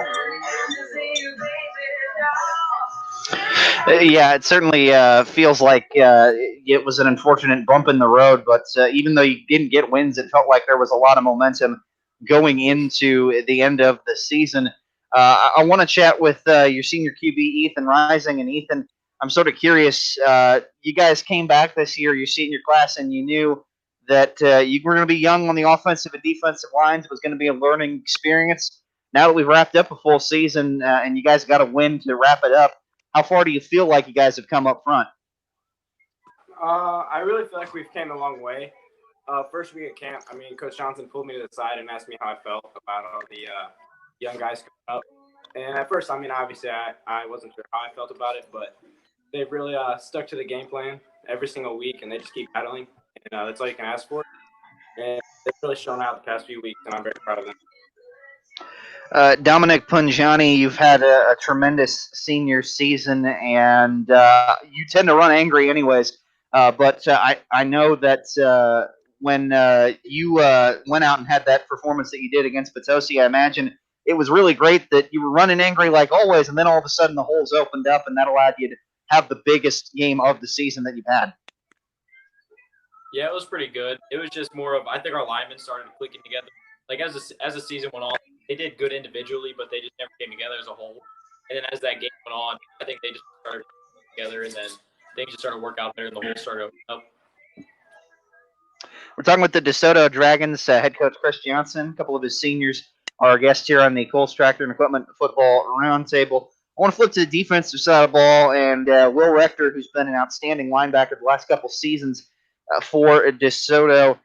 [SPEAKER 2] Yeah, it certainly feels like it was an unfortunate bump in the road, but even though you didn't get wins, it felt like there was a lot of momentum going into the end of the season. I want to chat with your senior QB, Ethan Rising. And Ethan, I'm sort of curious. You guys came back this year, your senior class, and you knew that you were going to be young on the offensive and defensive lines. It was going to be a learning experience. Now that we've wrapped up a full season and you guys got a win to wrap it up, how far do you feel like you guys have come up front?
[SPEAKER 16] I really feel like we've came a long way. First week at camp, I mean, Coach Johnson pulled me to the side and asked me how I felt about all the young guys coming up. And at first, I mean, obviously, I wasn't sure how I felt about it, but they've really stuck to the game plan every single week, and they just keep battling. And that's all you can ask for. And they've really shown out the past few weeks, and I'm very proud of them.
[SPEAKER 2] Dominic Punjani, you've had a tremendous senior season, and you tend to run angry anyways. But I know that when you went out and had that performance that you did against Potosi, I imagine it was really great that you were running angry like always, and then all of a sudden the holes opened up, and that allowed you to have the biggest game of the season that you've had.
[SPEAKER 4] Yeah, it was pretty good. It was just more of, I think our linemen started clicking together. Like as the season went on, they did good individually, but they just never came together as a whole. And then as that game went on, I think they just started together, and then things just started to work out better, and the whole started opening up.
[SPEAKER 2] We're talking with the DeSoto Dragons head coach Chris Johnson. A couple of his seniors are our guests here on the Coles Tractor and Equipment Football Roundtable. I want to flip to the defensive side of the ball, and Will Rector, who's been an outstanding linebacker the last couple seasons for DeSoto.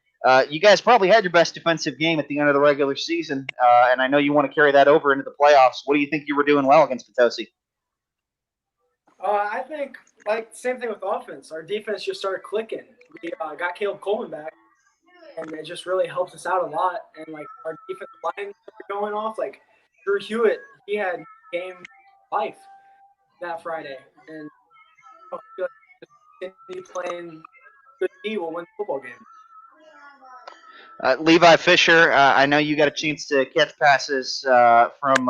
[SPEAKER 2] You guys probably had your best defensive game at the end of the regular season, and I know you want to carry that over into the playoffs. What do you think you were doing well against Potosi?
[SPEAKER 6] I think, like, same thing with offense. Our defense just started clicking. We got Caleb Coleman back, and it just really helps us out a lot. And, like, our defensive line going off, like, Drew Hewitt, he had game life that Friday. And I feel like continue playing good D will win the football game.
[SPEAKER 2] Levi Fisher, I know you got a chance to catch passes from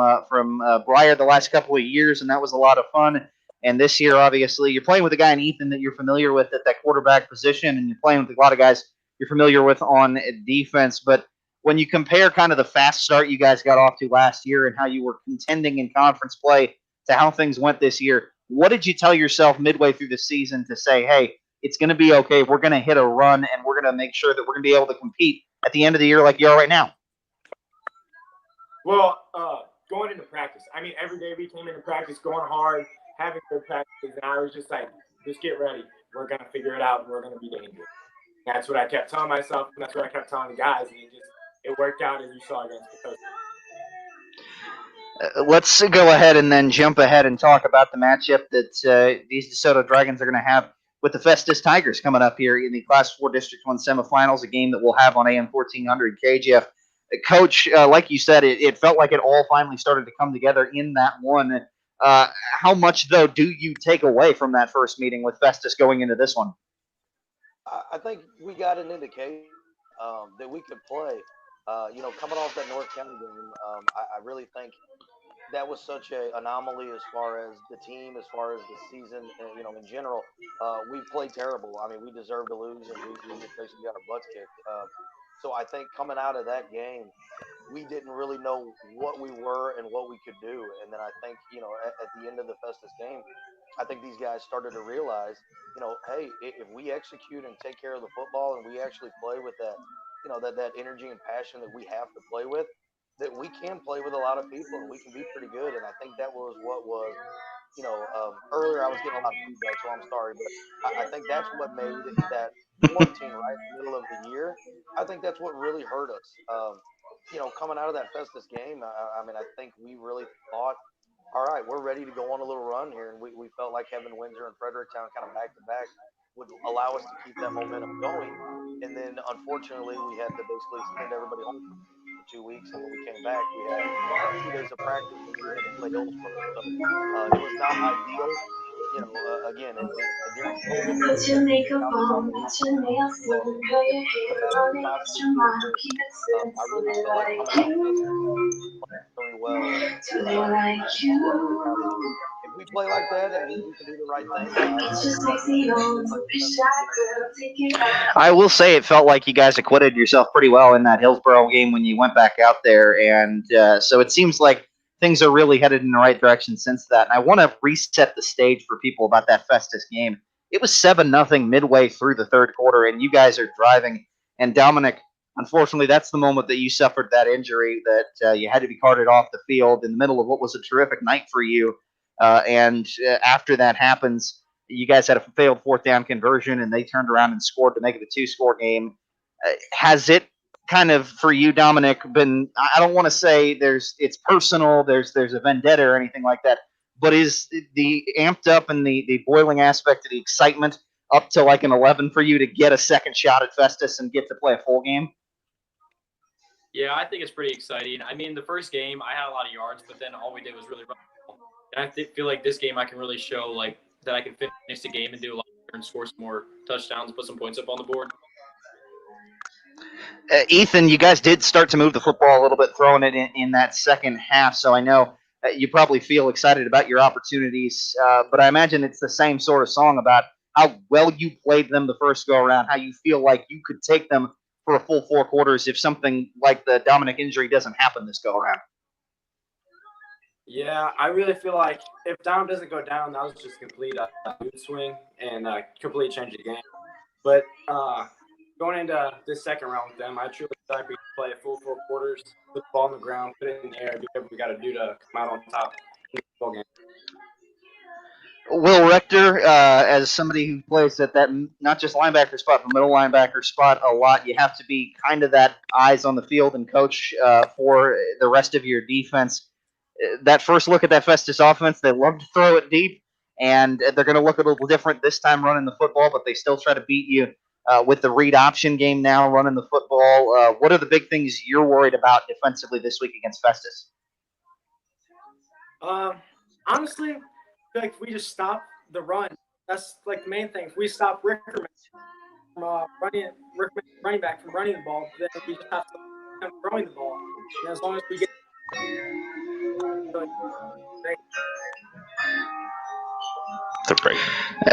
[SPEAKER 2] Breyer the last couple of years, and that was a lot of fun. And this year, obviously, you're playing with a guy in Ethan that you're familiar with at that quarterback position, and you're playing with a lot of guys you're familiar with on defense. But when you compare kind of the fast start you guys got off to last year and how you were contending in conference play to how things went this year, what did you tell yourself midway through the season to say, hey, it's going to be okay, we're going to hit a run, and we're going to make sure that we're going to be able to compete at the end of the year like you are right now?
[SPEAKER 6] Well, going into practice, I mean, every day we came into practice going hard, having good practices, and I was just like, just get ready. We're going to figure it out, and we're going to be dangerous. That's what I kept telling myself, and that's what I kept telling the guys, and it worked out as you saw against Potosi.
[SPEAKER 2] Let's go ahead and then jump ahead and talk about the matchup that these DeSoto Dragons are going to have with the Festus Tigers coming up here in the Class 4 District 1 semifinals, a game that we'll have on AM 1400 KGF. Coach, like you said, it felt like it all finally started to come together in that one. How much, though, do you take away from that first meeting with Festus going into this one?
[SPEAKER 28] I think we got an indication that we could play. Coming off that North County game, I really think that was such an anomaly as far as the team, as far as the season, in general. We played terrible. I mean, we deserved to lose, and we just basically got our butts kicked. So I think coming out of that game, we didn't really know what we were and what we could do. And then I think, at the end of the Festus game, I think these guys started to realize, hey, if we execute and take care of the football and we actually play with that, that energy and passion that we have to play with, that we can play with a lot of people and we can be pretty good. And I think that was what was, earlier I was getting a lot of feedback, so I'm sorry, but I think that's what made that quarantine right in the middle of the year. I think that's what really hurt us. Coming out of that Festus game, I mean, I think we really thought, all right, we're ready to go on a little run here, and we felt like having Windsor and Fredericktown kind of back to back would allow us to keep that momentum going. And then unfortunately, we had to basically send everybody home for 2 weeks. And when we came back, we had 2 days of practice, and then we had to play Hillsborough. So it was not ideal. Again, during COVID, we were able to take out some of the opportunities, but it has been impossible to do this. I really feel like coming out of this, playing really well, we have to. If we play like that and we can do the right things, I feel like we can do
[SPEAKER 2] I will say it felt like you guys acquitted yourself pretty well in that Hillsborough game when you went back out there, and so it seems like things are really headed in the right direction since that. And I want to reset the stage for people about that Festus game. It was 7-0 midway through the third quarter, and you guys are driving. And Dominic, unfortunately, that's the moment that you suffered that injury, that you had to be carted off the field in the middle of what was a terrific night for you. And after that happens, you guys had a failed fourth down conversion, and they turned around and scored to make it a 2-score game. Has it kind of, for you, Dominic, been, I don't want to say it's personal, there's a vendetta or anything like that, but is the amped up and the boiling aspect of the excitement up to like an 11 for you to get a second shot at Festus and get to play a full game?
[SPEAKER 4] Yeah, I think it's pretty exciting. I mean, the first game, I had a lot of yards, but then all we did was really run the ball. And I feel like this game I can really show like that I can finish the game and do a lot better and score some more touchdowns, put some points up on the board.
[SPEAKER 2] Ethan, you guys did start to move the football a little bit, throwing it in that second half. So I know you probably feel excited about your opportunities, but I imagine it's the same sort of song about how well you played them the first go around, how you feel like you could take them for a full 4 quarters if something like the Dominic injury doesn't happen this go around.
[SPEAKER 16] Yeah, I really feel like if Dom doesn't go down, that was just complete mood swing and complete change of the game. But going into this second round with them, I truly thought we could play a full 4 quarters, put the ball on the ground, put it in the air, do whatever we got to do to come out on top in the football game.
[SPEAKER 2] Will Rector, as somebody who plays at that not just linebacker spot, but middle linebacker spot a lot, you have to be kind of that eyes on the field and coach for the rest of your defense. That first look at that Festus offense, they love to throw it deep, and they're going to look a little different this time running the football, but they still try to beat you with the read option game now running the football. What are the big things you're worried about defensively this week against Festus?
[SPEAKER 6] Honestly, I feel like if we just stop the run, that's like the main thing. If we stop Rickerman from running back from running the ball, then we just have to keep throwing the ball. And as long as we get great.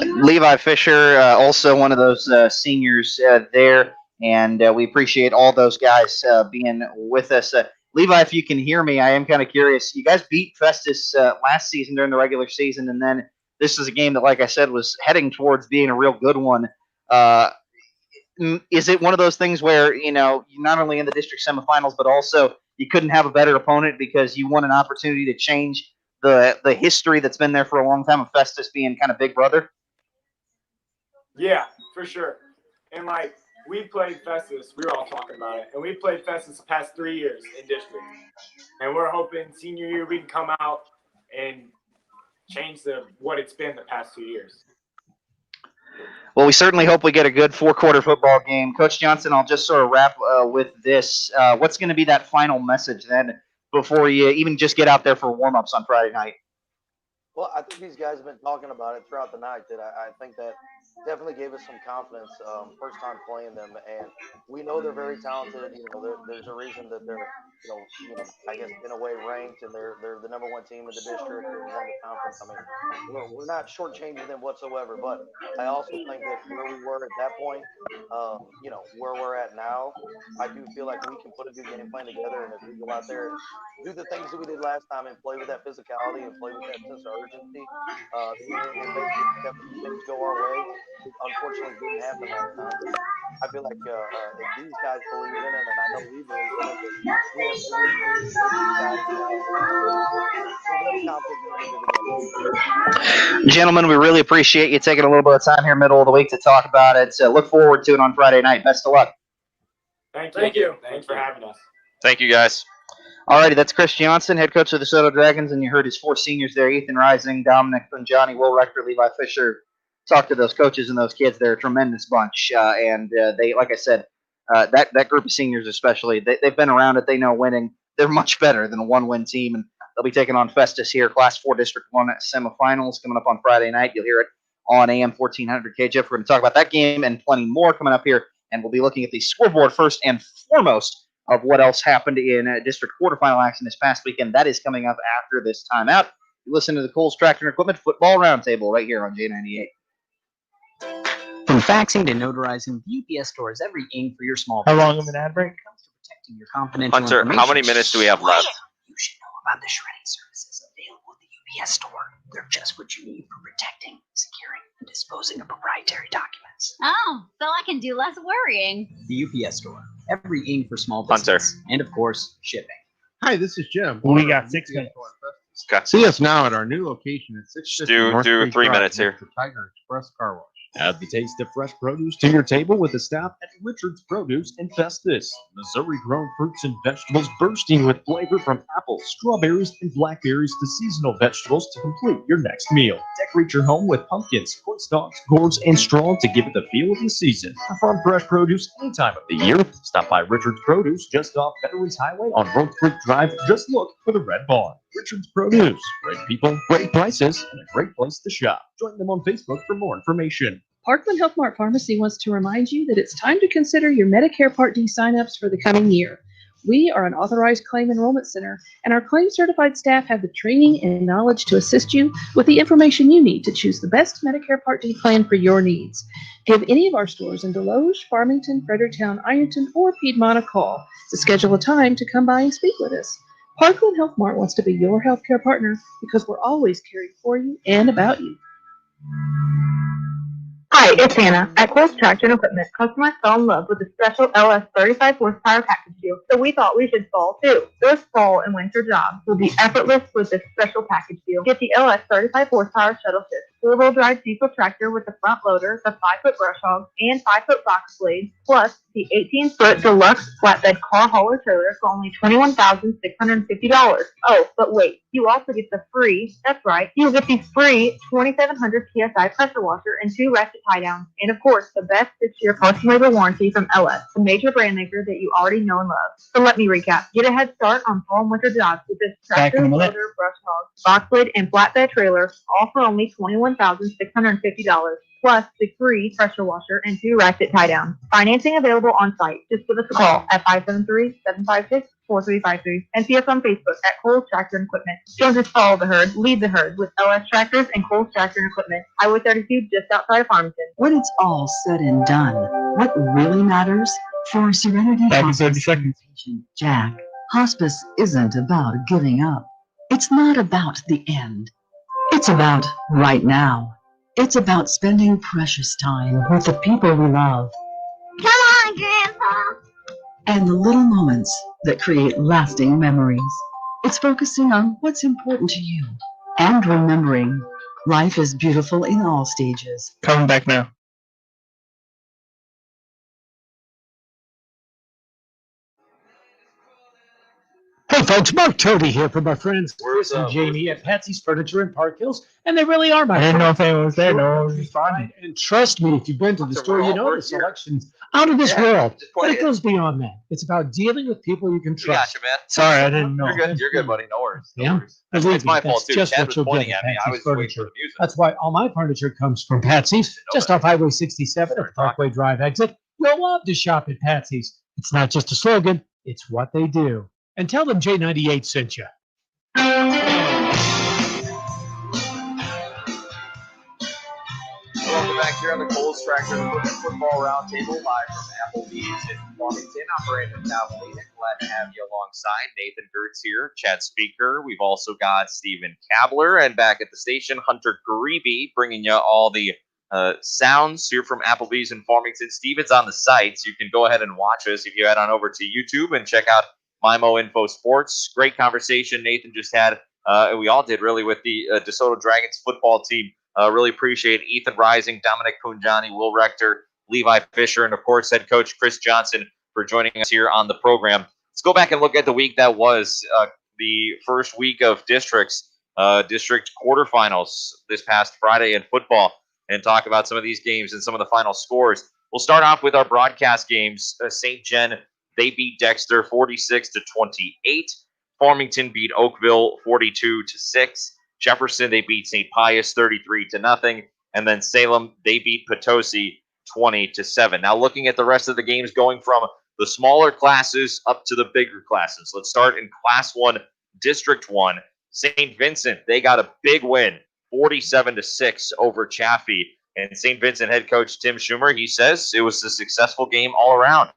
[SPEAKER 2] Levi Fisher, also one of those seniors there, and we appreciate all those guys being with us. Levi, if you can hear me, I am kind of curious. You guys beat Festus last season during the regular season, and then this is a game that, like I said, was heading towards being a real good one. Is it one of those things where, you're not only in the district semifinals, but also you couldn't have a better opponent because you won an opportunity to change the history that's been there for a long time of Festus being kind of big brother?
[SPEAKER 16] Yeah, for sure. And we played Festus, we were all talking about it, and we played Festus the past 3 years in district. And we're hoping senior year we can come out and change what it's been the past 2 years.
[SPEAKER 2] Well, we certainly hope we get a good 4-quarter football game. Coach Johnson, I'll just sort of wrap with this. What's going to be that final message then before you even just get out there for warm-ups on Friday night?
[SPEAKER 28] Well, I think these guys have been talking about it throughout the night. That I think that definitely gave us some confidence first time playing them, and we know they're very talented. There's a reason that they're I guess in a way ranked, and they're the number 1 team in the district. They won the conference. I mean, we're not shortchanging them whatsoever. But I also think that where we were at that point, where we're at now, I do feel like we can put a good game plan together, and if we go out there and do the things that we did last time and play with that physicality and play with that sense of urgency, and basically have things go our way. It unfortunately didn't happen last time, but I feel like if these guys believe in it, and I know we believe in it, that we have every reason to these guys feel very confident going into the game.
[SPEAKER 2] Gentlemen, we really appreciate you taking a little bit of time here middle of the week to talk about it. Look forward to it on Friday night. Best of luck.
[SPEAKER 16] Thank you. Thanks for having us.
[SPEAKER 1] Thank you, guys.
[SPEAKER 2] Alrighty, that's Chris Johnson, head coach of the Soto Dragons, and you heard his 4 seniors there, Ethan Rising, Dominic Punjani, Will Rector, Levi Fisher, talk to those coaches and those kids. They're a tremendous bunch, and they, like I said, that group of seniors especially, they've been around it. They know winning. They're much better than a one-win team, and they'll be taking on Festus here, Class 4 District 1 semifinals coming up on Friday night. You'll hear it on AM 1400 KJF. We're going to talk about that game and plenty more coming up here, and we'll be looking at the scoreboard first and foremost of what else happened in district quarterfinal action this past weekend. That is coming up after this timeout. You listen to the Coles Tractor and Equipment Football Roundtable right here on J98.
[SPEAKER 5] From faxing to notarizing, the UPS store is every ink for your small
[SPEAKER 25] How
[SPEAKER 5] business.
[SPEAKER 25] long of an ad break?
[SPEAKER 5] Protecting your confidential
[SPEAKER 1] Hunter,
[SPEAKER 5] information.
[SPEAKER 1] how many minutes do we have left?
[SPEAKER 5] You should know about the shredding services available at the UPS store. They're just what you need for protecting, securing, and disposing of proprietary documents.
[SPEAKER 8] Oh, so I can do less worrying.
[SPEAKER 5] The UPS store. Every ink for small business.
[SPEAKER 1] Hunter.
[SPEAKER 5] And of course, shipping.
[SPEAKER 9] Hi, this is Jim.
[SPEAKER 25] We got 6 minutes.
[SPEAKER 1] Okay.
[SPEAKER 9] See us now at our new location at 650 North
[SPEAKER 1] Do
[SPEAKER 9] Creek
[SPEAKER 1] 3
[SPEAKER 9] Drive
[SPEAKER 1] minutes here.
[SPEAKER 9] next to Tiger Express Car Wash.
[SPEAKER 10] Add the taste of fresh produce to your table with the staff at Richard's Produce and Festus. Missouri-grown fruits and vegetables bursting with flavor from apples, strawberries, and blackberries to seasonal vegetables to complete your next meal. Decorate your home with pumpkins, corn stalks, gourds, and straw to give it the feel of the season. For farm fresh produce any time of the year, stop by Richard's Produce just off Veterans Highway on North Creek Drive. Just look for the red barn. Richard's Produce. Great people, great prices, and a great place to shop. Join them on Facebook for more information.
[SPEAKER 11] Parkland Health Mart Pharmacy wants to remind you that it's time to consider your Medicare Part D signups for the coming year. We are an authorized claim enrollment center, and our claim certified staff have the training and knowledge to assist you with the information you need to choose the best Medicare Part D plan for your needs. Give any of our stores in Deloge, Farmington, Fredericktown, Ironton, or Piedmont a call to schedule a time to come by and speak with us. Parkland Health Mart wants to be your healthcare partner because we're always caring for you and about you.
[SPEAKER 12] Hi, it's Hannah. At Coles Tractor and Equipment, customers fell in love with the special LS 35 horsepower package deal, so we thought we should fall too. Those fall and winter jobs will be effortless with this special package deal. Get the LS 35 horsepower shuttle shift, 4-wheel drive diesel tractor with the front loader, the 5-foot brush hog, and 5-foot box blade, plus the 18-foot deluxe flatbed car hauler trailer for only $21,650. Oh, but wait, you also get the free, that's right, you'll get the free 2,700 PSI pressure washer and 2 ratchet tie downs. And of course, the best 6-year customer labor warranty from LS, the major brand maker that you already know and love. So let me recap. Get a head start on fall and winter jobs with this tractor, loader, brush hog, box blade, and flatbed trailer, all for only $21,650. Plus the free pressure washer and 2 ratchet tie downs. Financing available on site. Just give us a call at 573-756-4353 and see us on Facebook at Coles Tractor and Equipment. Don't just follow the herd, lead the herd with LS Tractors and Coles Tractor and Equipment. Highway 32 just outside of Farmington.
[SPEAKER 14] When it's all said and done, what really matters? For Serenity
[SPEAKER 25] Back in
[SPEAKER 14] Hospice
[SPEAKER 25] 30 seconds.
[SPEAKER 14] patient Jack, hospice isn't about giving up. It's not about the end. It's about right now. It's about spending precious time with the people we love.
[SPEAKER 22] Come on, Grandpa.
[SPEAKER 14] And the little moments that create lasting memories. It's focusing on what's important to you and remembering life is beautiful in all stages.
[SPEAKER 25] Coming back now.
[SPEAKER 17] Hey folks, Mark Toby here from our friends Chris and Jamie at Patsy's Furniture in Park Hills, and they really are my
[SPEAKER 25] I didn't know
[SPEAKER 17] friends.
[SPEAKER 25] if anyone was there. No one was responding.
[SPEAKER 17] And trust me, if you've been to the store, you know the selection's out of this world. But it goes beyond that. It's about dealing with people you can trust.
[SPEAKER 1] Gotcha, man.
[SPEAKER 17] Sorry, I didn't know.
[SPEAKER 1] You're good. You're good, buddy. No worries. No
[SPEAKER 17] Yeah,
[SPEAKER 1] worries.
[SPEAKER 17] believe
[SPEAKER 1] It's
[SPEAKER 17] me,
[SPEAKER 1] my fault
[SPEAKER 17] that's
[SPEAKER 1] too.
[SPEAKER 17] just
[SPEAKER 1] Chad
[SPEAKER 17] what
[SPEAKER 1] was
[SPEAKER 17] you'll get
[SPEAKER 1] pointing
[SPEAKER 17] at
[SPEAKER 1] at me. I
[SPEAKER 17] Patsy's
[SPEAKER 1] was waiting for
[SPEAKER 17] Furniture.
[SPEAKER 1] the music.
[SPEAKER 17] That's why all my furniture comes from Patsy's, just off Highway 67 at the Parkway Drive exit. You'll love to shop at Patsy's. It's not just a slogan, it's what they do. And tell them J98 sent you.
[SPEAKER 1] Welcome back here on the Coles Tractor and Equipment Football Roundtable, live from Applebee's in Farmington. I'm Brandon Pavlina. Glad to have you alongside. Nathan Gertz here, Chad Speaker. We've also got Stephen Kabler, and back at the station, Hunter Greeby, bringing you all the sounds here from Applebee's in Farmington. Steven's on the site, so you can go ahead and watch us if you head on over to YouTube and check out Mimo Info Sports. Great conversation Nathan just had, we all did really, with the DeSoto Dragons football team. Really appreciate Ethan Rising, Dominic Punjani, Will Rector, Levi Fisher, and of course head coach Chris Johnson for joining us here on the program. Let's go back and look at the week that was the first week of district quarterfinals this past Friday in football. and talk about some of these games and some of the final scores. We'll start off with our broadcast games. St. Gen, they beat Dexter 46-28. Farmington beat Oakville 42-6. Jefferson, they beat St. Pius 33-0. And then Salem, they beat Potosi 20-7. Now looking at the rest of the games going from the smaller classes up to the bigger classes. Let's start in Class 1, District 1. St. Vincent, they got a big win, 47-6 over Chaffee. And St. Vincent head coach Tim Schumer, he says it was a successful game all around.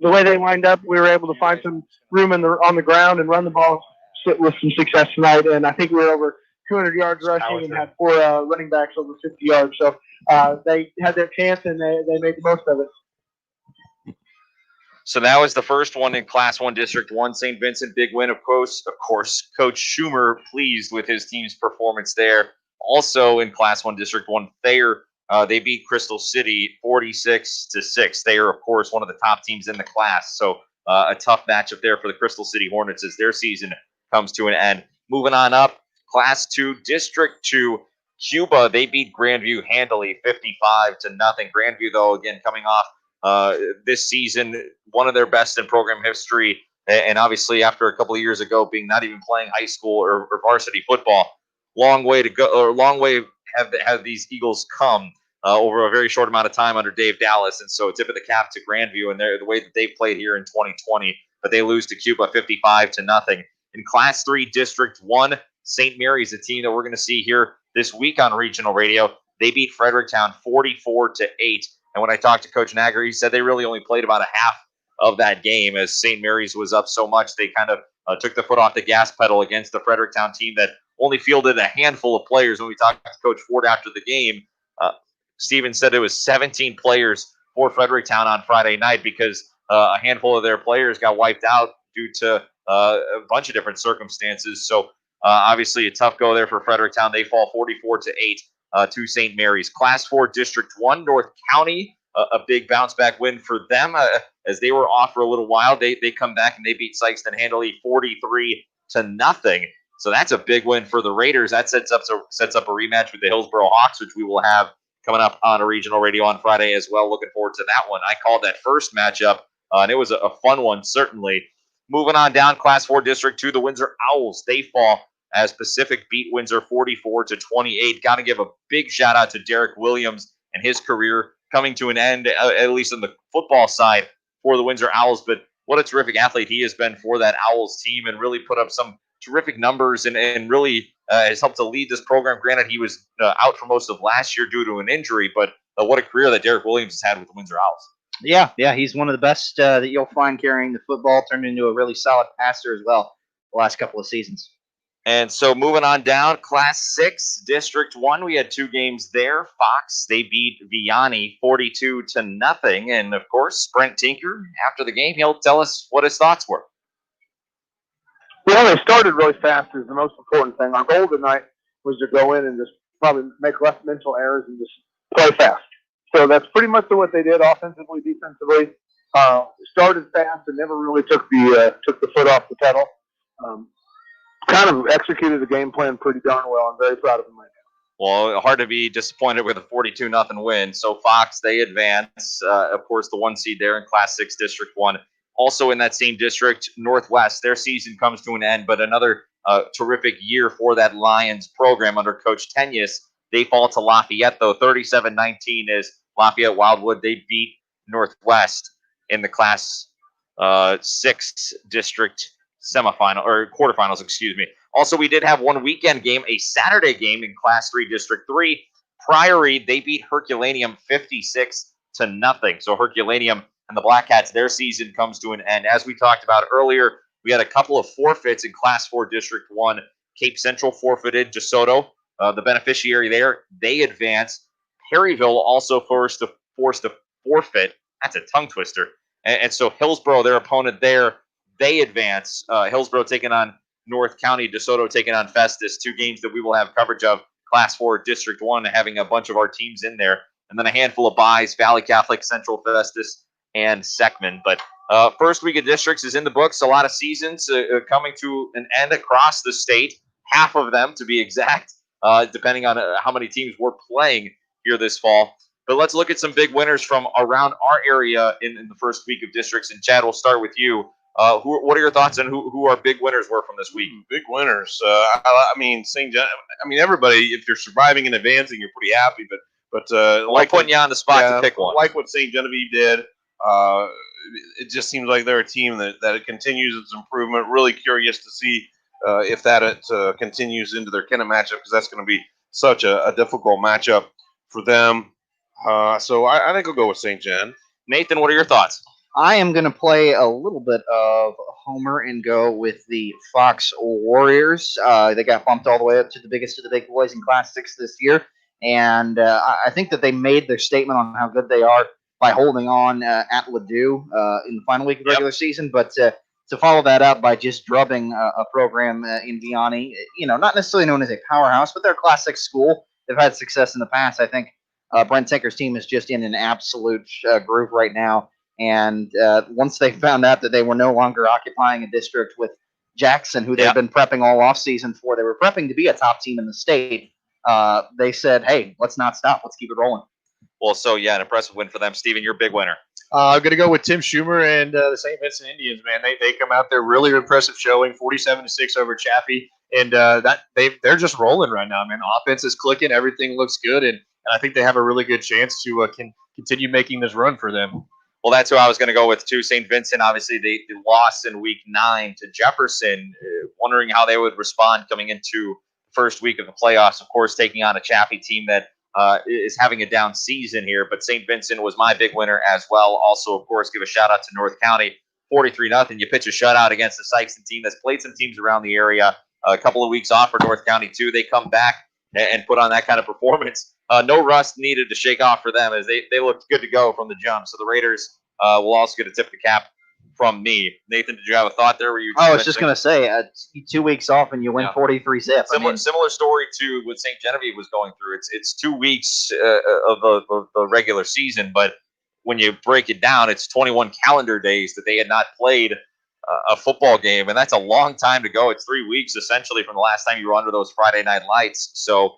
[SPEAKER 7] The way they lined up, we were able to find some room on the ground and run the ball with some success tonight. And I think we were over 200 yards rushing and had 4 running backs over 50 yards. So they had their chance, and they made the most of it.
[SPEAKER 1] So that was the first one in Class 1, District 1. St. Vincent, big win, of course. Coach Schumer pleased with his team's performance there. Also in Class 1, District 1, Thayer, they beat Crystal City 46-6. Thayer, of course, one of the top teams in the class. So a tough matchup there for the Crystal City Hornets as their season comes to an end. Moving on up, Class 2, District 2, Cuba, they beat Grandview handily 55-0. Grandview, though, again, coming off this season, one of their best in program history, and obviously after a couple of years ago being not even playing high school or varsity football, long way to go, or long way have these Eagles come over a very short amount of time under Dave Dallas, and so tip of the cap to Grandview and the way that they played here in 2020, but they lose to Cuba 55-0. In Class 3, District 1, St. Mary's, a team that we're going to see here this week on regional radio, they beat Fredericktown 44-8. And when I talked to Coach Nagger, he said they really only played about a half of that game as St. Mary's was up so much. They kind of took the foot off the gas pedal against the Fredericktown team that only fielded a handful of players. When we talked to Coach Ford after the game, Steven said it was 17 players for Fredericktown on Friday night because a handful of their players got wiped out due to a bunch of different circumstances. So obviously a tough go there for Fredericktown. They fall 44-8. To St. Mary's. Class 4, District 1, North County, a big bounce-back win for them as they were off for a little while. They come back and they beat Sykeston handily 43-0. So that's a big win for the Raiders. That sets up a rematch with the Hillsboro Hawks, which we will have coming up on a regional radio on Friday as well. Looking forward to that one. I called that first matchup, and it was a fun one, certainly. Moving on down, Class 4, District 2, the Windsor Owls, they fall as Pacific beat Windsor 44-28. Got to give a big shout out to Derek Williams and his career coming to an end, at least on the football side for the Windsor Owls. But what a terrific athlete he has been for that Owls team and really put up some terrific numbers and really has helped to lead this program. Granted, he was out for most of last year due to an injury, but what a career that Derek Williams has had with the Windsor Owls.
[SPEAKER 2] Yeah, he's one of the best that you'll find carrying the football, turned into a really solid passer as well the last couple of seasons.
[SPEAKER 1] And so moving on down, Class 6, District 1, we had 2 games there. Fox, they beat Vianney 42-0. And, of course, Brent Tinker, after the game, he'll tell us what his thoughts were.
[SPEAKER 7] Well, they started really fast is the most important thing. Our goal tonight was to go in and just probably make less mental errors and just play fast. So that's pretty much what they did offensively, defensively. Started fast and never really took the foot off the pedal. Kind of executed the game plan pretty darn well. I'm very proud of them right now.
[SPEAKER 1] Well, hard to be disappointed with a 42-0 win. So Fox, they advance. Of course, the 1 seed there in Class 6, District 1. Also in that same district, Northwest, their season comes to an end, but another terrific year for that Lions program under Coach Tenyus. They fall to Lafayette, though, 37-19 as Lafayette Wildwood. They beat Northwest in the Class 6 district semifinal or quarterfinals, excuse me. Also, we did have one weekend game, a Saturday game in Class 3, District 3. Priory, they beat Herculaneum 56-0. So Herculaneum and the Black Cats, their season comes to an end. As we talked about earlier, we had a couple of forfeits in Class 4, District 1. Cape Central forfeited DeSoto, the beneficiary there. They advance. Perryville also forced to forfeit. That's a tongue twister. And so Hillsboro, their opponent there, they advance. Hillsboro taking on North County, DeSoto taking on Festus, 2 games that we will have coverage of. Class 4, District 1, having a bunch of our teams in there. And then a handful of byes, Valley Catholic, Central Festus, and Seckman. But first week of districts is in the books. A lot of seasons coming to an end across the state, half of them to be exact. depending on how many teams we're playing here this fall. But let's look at some big winners from around our area in the first week of districts. And Chad, we'll start with you. What are your thoughts on who our big winners were from this week?
[SPEAKER 3] Big winners. I mean, St. John. I mean, everybody. If you're surviving and advancing, you're pretty happy. But
[SPEAKER 1] like putting you on the spot to pick one.
[SPEAKER 3] Like what St. Genevieve did. It just seems like they're a team that it continues its improvement. Really curious to see if that continues into their Kennet matchup, because that's going to be such a difficult matchup for them. So I think I'll go with St. John.
[SPEAKER 1] Nathan, what are your thoughts?
[SPEAKER 2] I am going to play a little bit of Homer and go with the Fox Warriors. They got bumped all the way up to the biggest of the big boys in Class 6 this year. And I think that they made their statement on how good they are by holding on at Ladue in the final week of regular season. But to follow that up by just drubbing a program in Vianney, not necessarily known as a powerhouse, but they're a Class 6 school. They've had success in the past. I think Brent Tinker's team is just in an absolute groove right now. And once they found out that they were no longer occupying a district with Jackson, who they've been prepping all offseason for, they were prepping to be a top team in the state. They said, hey, let's not stop. Let's keep it rolling.
[SPEAKER 1] Well, so, an impressive win for them. Steven, your big winner.
[SPEAKER 10] I'm going to go with Tim Schumer and the St. Vincent Indians, man. They come out there, really impressive showing, 47-6 over Chaffee. And they're just rolling right now, man. Offense is clicking. Everything looks good. And I think they have a really good chance to continue making this run for them.
[SPEAKER 1] Well, that's who I was going to go with, too. St. Vincent, obviously, they lost in Week 9 to Jefferson. Wondering how they would respond coming into the first week of the playoffs. Of course, taking on a Chaffee team that is having a down season here. But St. Vincent was my big winner as well. Also, of course, give a shout-out to North County, 43-0. You pitch a shutout against the Sykeston team that's played some teams around the area. A couple of weeks off for North County, too. They come back and put on that kind of performance. No rust needed to shake off for them, as they looked good to go from the jump. So the Raiders will also get a tip of the cap from me. Nathan, did you have a thought there?
[SPEAKER 2] I was just going to say, 2 weeks off and you win 43-zip.
[SPEAKER 1] Similar story to what St. Genevieve was going through. It's 2 weeks of the regular season, but when you break it down, it's 21 calendar days that they had not played a football game, and that's a long time to go. It's 3 weeks essentially from the last time you were under those Friday night lights. So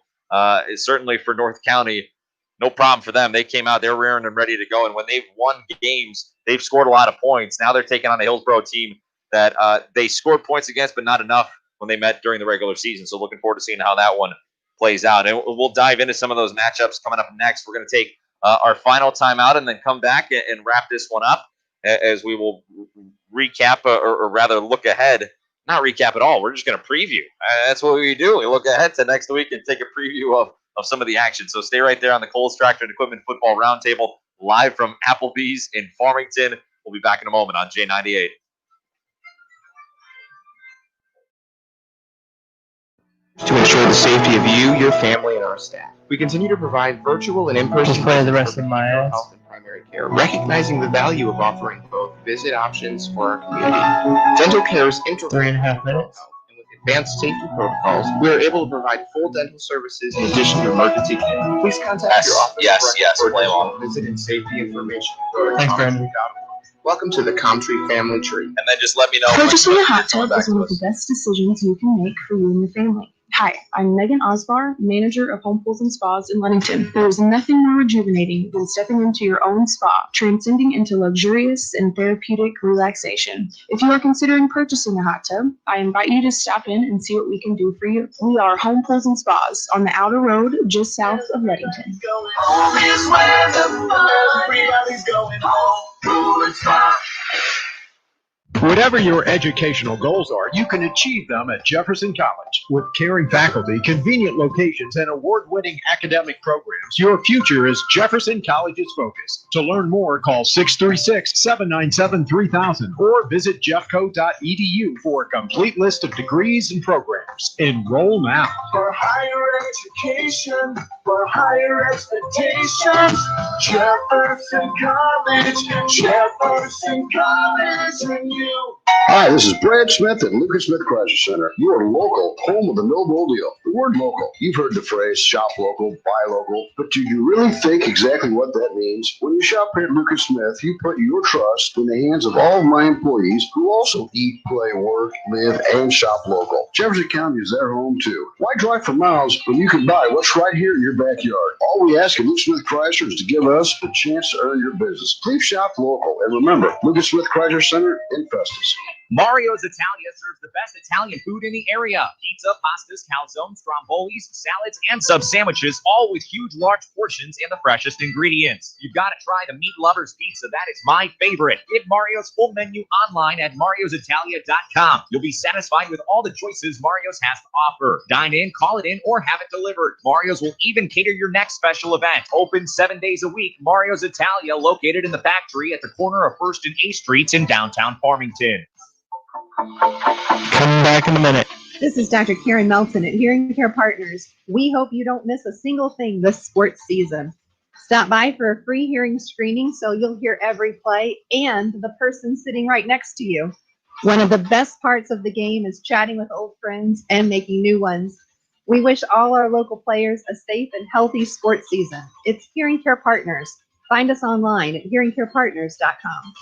[SPEAKER 1] it's certainly for North County, no problem for them. They came out, they're rearing and ready to go, and when they've won games, they've scored a lot of points. Now they're taking on a Hillsborough team that they scored points against, but not enough when they met during the regular season. So looking forward to seeing how that one plays out. And we'll dive into some of those matchups coming up next. We're going to take our final timeout and then come back and wrap this one up as we will recap or rather look ahead. Not recap at all. We're just going to preview. That's what we do. We look ahead to next week and take a preview of some of the action. So stay right there on the Kohl's Tractor and Equipment Football Roundtable live from Applebee's in Farmington. We'll be back in a moment on J98.
[SPEAKER 13] To ensure the safety of you, your family, and our staff, we continue to provide virtual and in-person
[SPEAKER 25] Just play the rest of my ass.
[SPEAKER 13] health and primary care, recognizing the value of offering both visit options for our community. Dental care is integral
[SPEAKER 25] 3.5 minutes.
[SPEAKER 13] and with advanced safety protocols, we are able to provide full dental services in addition to emergency care. Please contact your office for additional visit and safety information.
[SPEAKER 25] Thanks, Brandon.
[SPEAKER 13] Welcome to the Comtree family tree.
[SPEAKER 1] And then just let me know.
[SPEAKER 11] Purchasing a hot tub is one of the best decisions you can make for you and your family. Hi, I'm Megan Osbar, manager of Home Pools and Spas in Ludington. There is nothing more rejuvenating than stepping into your own spa, transcending into luxurious and therapeutic relaxation. If you are considering purchasing a hot tub, I invite you to stop in and see what we can do for you. We are Home Pools and Spas on the outer road just south of Ludington.
[SPEAKER 15] Home is where the fun, everybody's going home. Pool and spa.
[SPEAKER 18] Whatever your educational goals are, you can achieve them at Jefferson College. With caring faculty, convenient locations, and award-winning academic programs, your future is Jefferson College's focus. To learn more, call 636-797-3000 or visit jeffco.edu for a complete list of degrees and programs. Enroll now.
[SPEAKER 15] For higher education, for higher expectations, Jefferson College, and you.
[SPEAKER 26] Hi, this is Brad Smith at Lucas Smith Crisis Center, your local home of the no bull deal. The word local, you've heard the phrase shop local, buy local, but do you really think exactly what that means? When you shop here at Lucas Smith, you put your trust in the hands of all of my employees who also eat, play, work, live, and shop local. Jefferson County is their home too. Why drive for miles when you can buy what's right here in your backyard. All we ask of Luke Smith Chrysler is to give us a chance to earn your business. Please shop local. And remember, Lucas Smith Chrysler Center in Festus.
[SPEAKER 4] Mario's Italia serves the best Italian food in the area. Pizza, pastas, calzones, strombolis, salads, and sub sandwiches, all with huge, large portions and the freshest ingredients. You've got to try the Meat Lovers Pizza. That is my favorite. Get Mario's full menu online at mariositalia.com. You'll be satisfied with all the choices Mario's has to offer. Dine in, call it in, or have it delivered. Mario's will even cater your next special event. Open 7 days a week. Mario's Italia, located in the factory at the corner of 1st and A Streets in downtown Farmington.
[SPEAKER 17] Coming back in a minute.
[SPEAKER 6] This is Dr. Karen Melton at Hearing Care Partners. We hope you don't miss a single thing this sports season. Stop by for a free hearing screening so you'll hear every play and the person sitting right next to you. One of the best parts of the game is chatting with old friends and making new ones. We wish all our local players a safe and healthy sports season. It's Hearing Care Partners. Find us online at hearingcarepartners.com.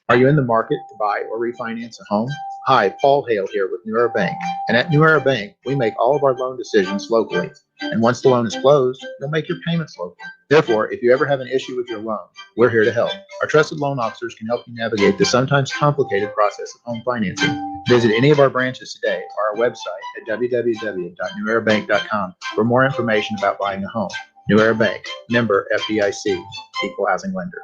[SPEAKER 19] Are you in the market to buy or refinance a home? Hi, Paul Hale here with New Era Bank. And at New Era Bank, we make all of our loan decisions locally. And once the loan is closed, you'll make your payments locally. Therefore, if you ever have an issue with your loan, we're here to help. Our trusted loan officers can help you navigate the sometimes complicated process of home financing. Visit any of our branches today or our website at www.newerabank.com for more information about buying a home. New Era Bank, member FDIC, equal housing lender.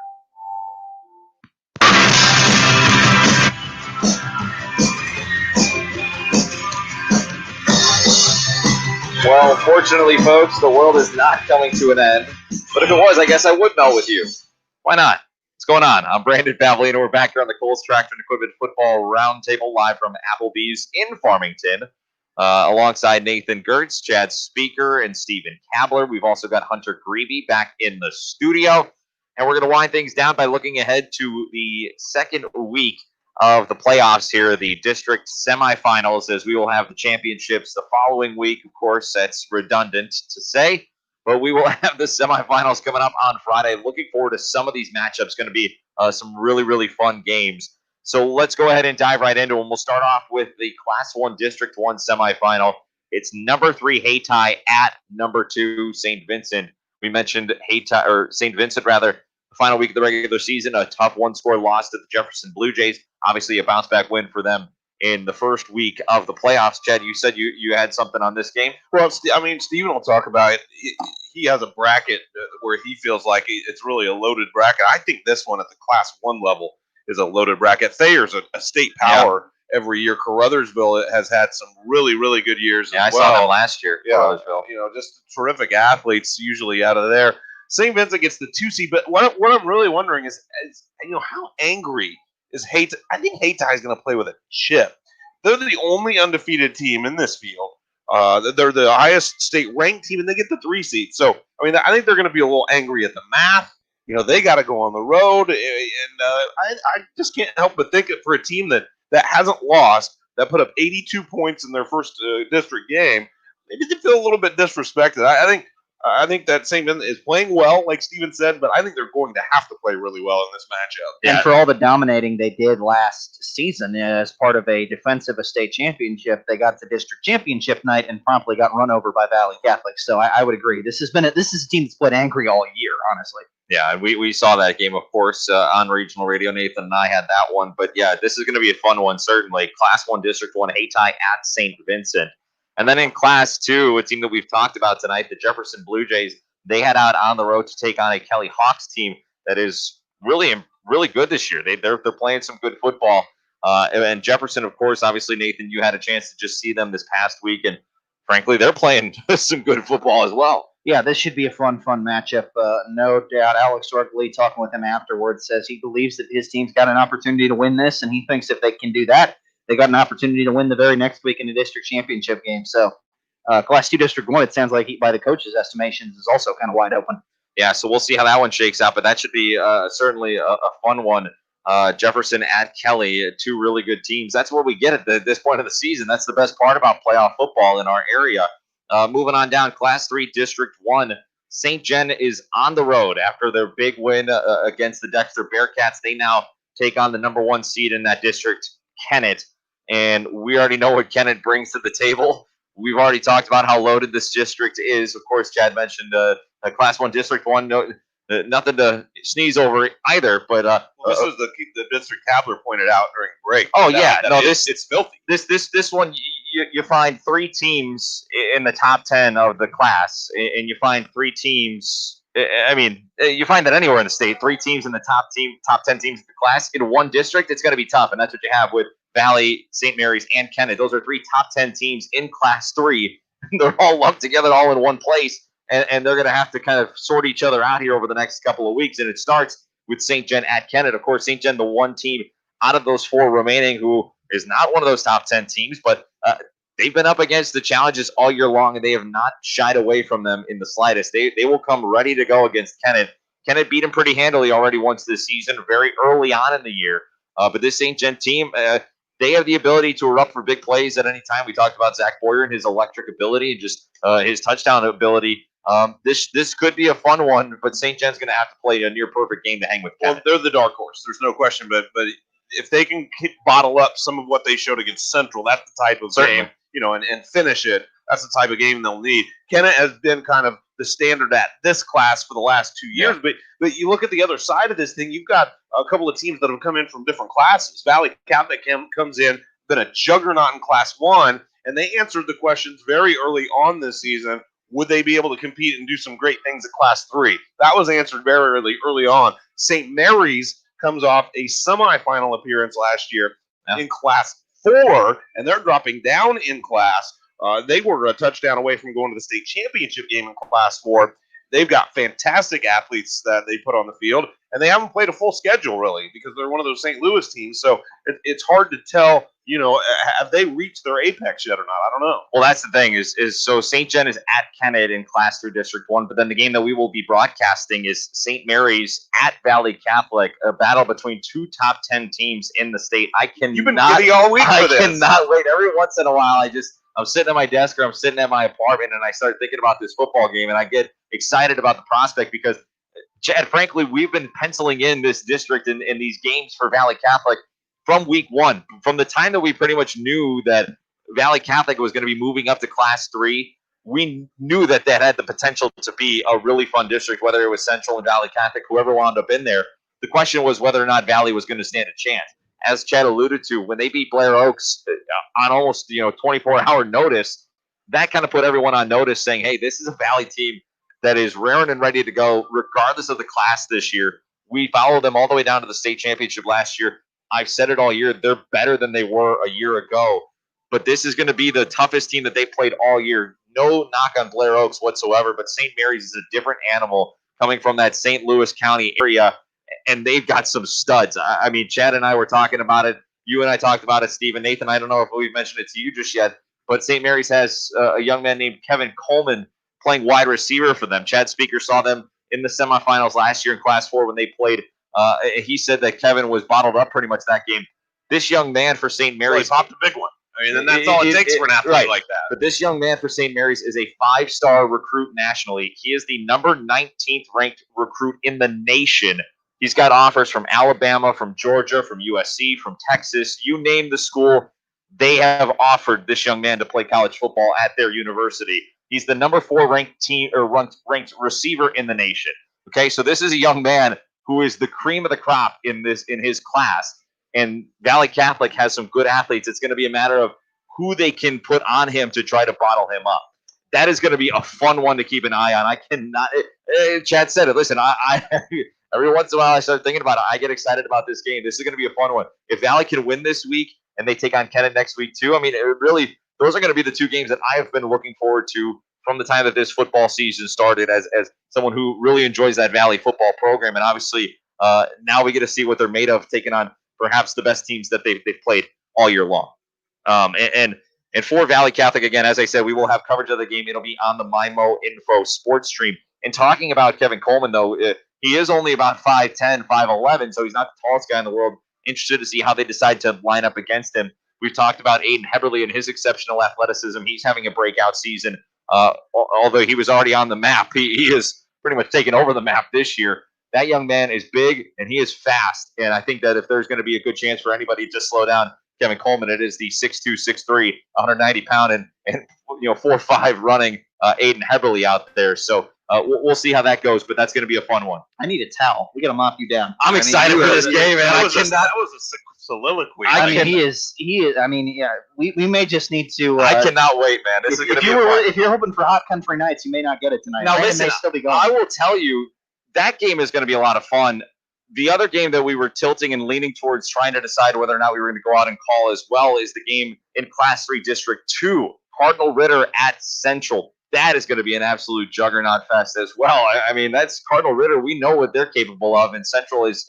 [SPEAKER 1] Well, fortunately, folks, the world is not coming to an end. But if it was, I guess I would melt with you. Why not? What's going on? I'm Brandon Pavlina. We're back here on the Coles Tractor and Equipment Football Roundtable live from Applebee's in Farmington, alongside Nathan Gertz, Chad Speaker, and Stephen Kabler. We've also got Hunter Greavy back in the studio. And we're going to wind things down by looking ahead to the second week of the playoffs here, the district semifinals, as we will have the championships the following week. Of course, that's redundant to say, but we will have the semifinals coming up on Friday. Looking forward to some of these matchups. Going to be some really, really fun games. So let's go ahead and dive right into them. We'll start off with the Class 1 District 1 semifinal. It's number 3 Hayti at number 2 St. Vincent. We mentioned St. Vincent, the final week of the regular season, a tough one-score loss to the Jefferson Blue Jays. Obviously, a bounce-back win for them in the first week of the playoffs. Chad, you said you had something on this game?
[SPEAKER 3] Well, I mean, Steven will talk about it. He has a bracket where he feels like it's really a loaded bracket. I think this one at the Class 1 level is a loaded bracket. Thayer's a state power every year. Caruthersville has had some really, really good years as well.
[SPEAKER 1] I saw them last year.
[SPEAKER 3] Caruthersville. Just terrific athletes usually out of there. St. Vincent gets the 2 seed, but what I'm really wondering is how angry is Hayti? I think Hayti is going to play with a chip. They're the only undefeated team in this field. They're the highest state ranked team, and they get the 3 seed. So, I mean, I think they're going to be a little angry at the math. They got to go on the road, and I just can't help but think for a team that hasn't lost, that put up 82 points in their first district game, maybe they feel a little bit disrespected. I think that St. Vincent is playing well, like Steven said, but I think they're going to have to play really well in this matchup.
[SPEAKER 2] And for all the dominating they did last season as part of a defensive state championship, they got to district championship night and promptly got run over by Valley Catholic. So I would agree. This is a team that's played angry all year, honestly.
[SPEAKER 1] Yeah, and we saw that game, of course, on regional radio. Nathan and I had that one. But, yeah, this is going to be a fun one, certainly. Class 1, District 1, Hayti at St. Vincent. And then in Class 2, a team that we've talked about tonight, the Jefferson Blue Jays, they head out on the road to take on a Kelly Hawks team that is really, really good this year. They're playing some good football. And Jefferson, of course, obviously, Nathan, you had a chance to just see them this past week. And frankly, they're playing some good football as well.
[SPEAKER 2] Yeah, this should be a fun matchup. No doubt. Alex Orgley, talking with him afterwards, says he believes that his team's got an opportunity to win this, and he thinks if they can do that, they got an opportunity to win the very next week in the district championship game. So, Class 2 District 1, it sounds like by the coaches' estimations, is also kind of wide open.
[SPEAKER 1] Yeah, so we'll see how that one shakes out, but that should be certainly a fun one. Jefferson at Kelly, 2 really good teams. That's where we get at this point of the season. That's the best part about playoff football in our area. Moving on down, Class 3 District 1, St. Jen is on the road after their big win against the Dexter Bearcats. They now take on the number 1 seed in that district, Kennett. And we already know what Kennett brings to the table. We've already talked about how loaded this district is. Of course, Chad mentioned a Class 1 District 1. No, nothing to sneeze over either. But
[SPEAKER 3] this was the district tabler pointed out during break.
[SPEAKER 1] Oh yeah, no,
[SPEAKER 3] it's filthy.
[SPEAKER 1] This one you find 3 teams in the top 10 of the class, and you find 3 teams. I mean, you find that anywhere in the state. 3 teams in the top 10 teams of the class in one district. It's going to be tough, and that's what you have with Valley, St. Mary's, and Kennett. Those are 3 top 10 teams in Class 3. They're all lumped together, all in one place, and they're going to have to kind of sort each other out here over the next couple of weeks. And it starts with St. Gen at Kennett. Of course, St. Gen, the one team out of those 4 remaining who is not one of those top 10 teams, but they've been up against the challenges all year long, and they have not shied away from them in the slightest. They will come ready to go against Kennett. Kennett beat them pretty handily already once this season, very early on in the year. But this St. Gen team, they have the ability to erupt for big plays at any time. We talked about Zach Boyer and his electric ability and just his touchdown ability. This could be a fun one, but St. Gen's going to have to play a near perfect game to hang with Kennett.
[SPEAKER 3] Well, they're the dark horse. There's no question. But if they can bottle up some of what they showed against Central, that's the type of game, and finish it. That's the type of game they'll need. Kennett has been kind of the standard at this class for the last 2 years, but you look at the other side of this thing, you've got a couple of teams that have come in from different classes. Valley Catholic comes in, been a juggernaut in Class 1, and they answered the questions very early on this season. Would they be able to compete and do some great things at Class 3? That was answered very early on. St. Mary's comes off a semifinal appearance last year in Class 4, and they're dropping down in class. They were a touchdown away from going to the state championship game in Class 4. They've got fantastic athletes that they put on the field, and they haven't played a full schedule, really, because they're one of those St. Louis teams. So it's hard to tell, have they reached their apex yet or not? I don't know.
[SPEAKER 1] Well, that's the thing so St. Gen is at Kennett in Class 3 District 1, but then the game that we will be broadcasting is St. Mary's at Valley Catholic, a battle between 2 top 10 teams in the state.
[SPEAKER 3] You've been giddy all week for this.
[SPEAKER 1] I cannot wait. Every once in a while, I'm sitting at my desk or I'm sitting at my apartment and I start thinking about this football game and I get excited about the prospect because, Chad, frankly, we've been penciling in this district in these games for Valley Catholic from week 1. From the time that we pretty much knew that Valley Catholic was going to be moving up to Class 3, we knew that had the potential to be a really fun district, whether it was Central and Valley Catholic, whoever wound up in there. The question was whether or not Valley was going to stand a chance. As Chad alluded to, when they beat Blair Oaks on almost 24-hour notice, that kind of put everyone on notice saying, hey, this is a Valley team that is raring and ready to go regardless of the class this year. We followed them all the way down to the state championship last year. I've said it all year. They're better than they were a year ago. But this is going to be the toughest team that they played all year. No knock on Blair Oaks whatsoever, but St. Mary's is a different animal coming from that St. Louis County area. And they've got some studs. I mean, Chad and I were talking about it. You and I talked about it, Steve and Nathan. I don't know if we've mentioned it to you just yet, but St. Mary's has a young man named Kevin Coleman playing wide receiver for them. Chad Speaker saw them in the semifinals last year in Class 4 when they played. He said that Kevin was bottled up pretty much that game. This young man for St. Mary's
[SPEAKER 3] popped a big one. I mean, and that's all it takes for an athlete like that.
[SPEAKER 1] But this young man for St. Mary's is a 5-star recruit nationally. He is the number 19th ranked recruit in the nation. He's got offers from Alabama, from Georgia, from USC, from Texas. You name the school, they have offered this young man to play college football at their university. He's the number 4 ranked ranked receiver in the nation. Okay, so this is a young man who is the cream of the crop in his class. And Valley Catholic has some good athletes. It's going to be a matter of who they can put on him to try to bottle him up. That is going to be a fun one to keep an eye on. I cannot. Chad said it. Listen, I every once in a while I start thinking about it. I get excited about this game. This is going to be a fun one. If Valley can win this week and they take on Kennett next week too, I mean, those are going to be the 2 games that I have been looking forward to from the time that this football season started as someone who really enjoys that Valley football program. And obviously now we get to see what they're made of, taking on perhaps the best teams that they've played all year long. And for Valley Catholic, again, as I said, we will have coverage of the game. It'll be on the MyMo Info sports stream. And talking about Kevin Coleman, though, he is only about 5'10", 5'11", so he's not the tallest guy in the world. Interested to see how they decide to line up against him. We've talked about Aiden Heberly and his exceptional athleticism. He's having a breakout season. Although he was already on the map, he is pretty much taken over the map this year. That young man is big, and he is fast. And I think that if there's going to be a good chance for anybody to slow down Kevin Coleman, it is the 6'2", 6'3", 190-pound, and 4 or 5 running Aiden Heberly out there. So we'll see how that goes, but that's going to be a fun one.
[SPEAKER 2] I need a towel. We got to mop you down.
[SPEAKER 1] I'm excited for this game, man.
[SPEAKER 3] That was a soliloquy.
[SPEAKER 2] He is. I mean, yeah. We may just need to.
[SPEAKER 1] I cannot wait, man. This is going to be fun.
[SPEAKER 2] If you're hoping for hot country nights, you may not get it tonight.
[SPEAKER 1] Now
[SPEAKER 2] Brandon
[SPEAKER 1] listen,
[SPEAKER 2] may still be going.
[SPEAKER 1] I will tell you that game is going to be a lot of fun. The other game that we were tilting and leaning towards trying to decide whether or not we were going to go out and call as well is the game in Class 3 District 2, Cardinal Ritter at Central. That is going to be an absolute juggernaut fest as well. I mean, that's Cardinal Ritter. We know what they're capable of, and Central is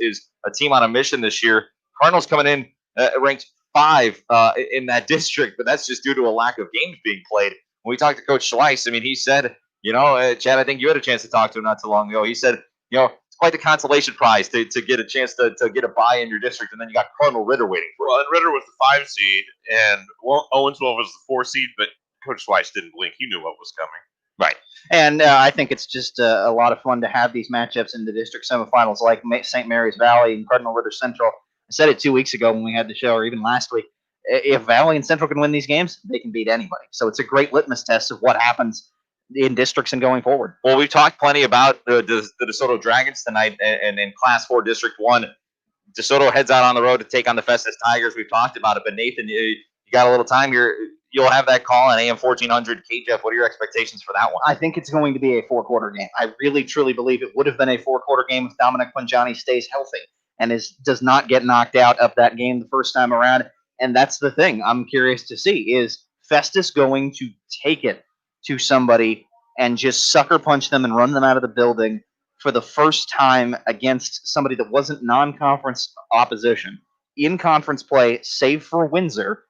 [SPEAKER 1] a team on a mission this year. Cardinals coming in ranked 5 in that district, but that's just due to a lack of games being played. When we talked to Coach Schleiss, I mean, he said, Chad, I think you had a chance to talk to him not too long ago. He said, it's quite the consolation prize to get a chance to get a bye in your district, and then you got Cardinal Ritter waiting for you.
[SPEAKER 3] Well, and Ritter was the 5 seed, and Owensville was the 4 seed, but Coach Schleiss didn't blink. He knew what was coming.
[SPEAKER 1] Right.
[SPEAKER 2] And I think it's just a lot of fun to have these matchups in the district semifinals like St. Mary's Valley and Cardinal Ritter Central. I said it 2 weeks ago when we had the show, or even last week. If Valley and Central can win these games, they can beat anybody. So it's a great litmus test of what happens in districts and going forward.
[SPEAKER 1] Well, we've talked plenty about the DeSoto Dragons tonight, and in Class 4 District 1, DeSoto heads out on the road to take on the Festus Tigers. We've talked about it, but Nathan, you got a little time here. You'll have that call on AM 1400 KJF. What are your expectations for that one?
[SPEAKER 2] I think it's going to be a 4-quarter game. I really, truly believe it would have been a 4-quarter game if Dominic Quinjani stays healthy and does not get knocked out of that game the first time around. And that's the thing I'm curious to see. Is Festus going to take it to somebody and just sucker punch them and run them out of the building for the first time against somebody that wasn't non-conference opposition? In conference play, save for Windsor,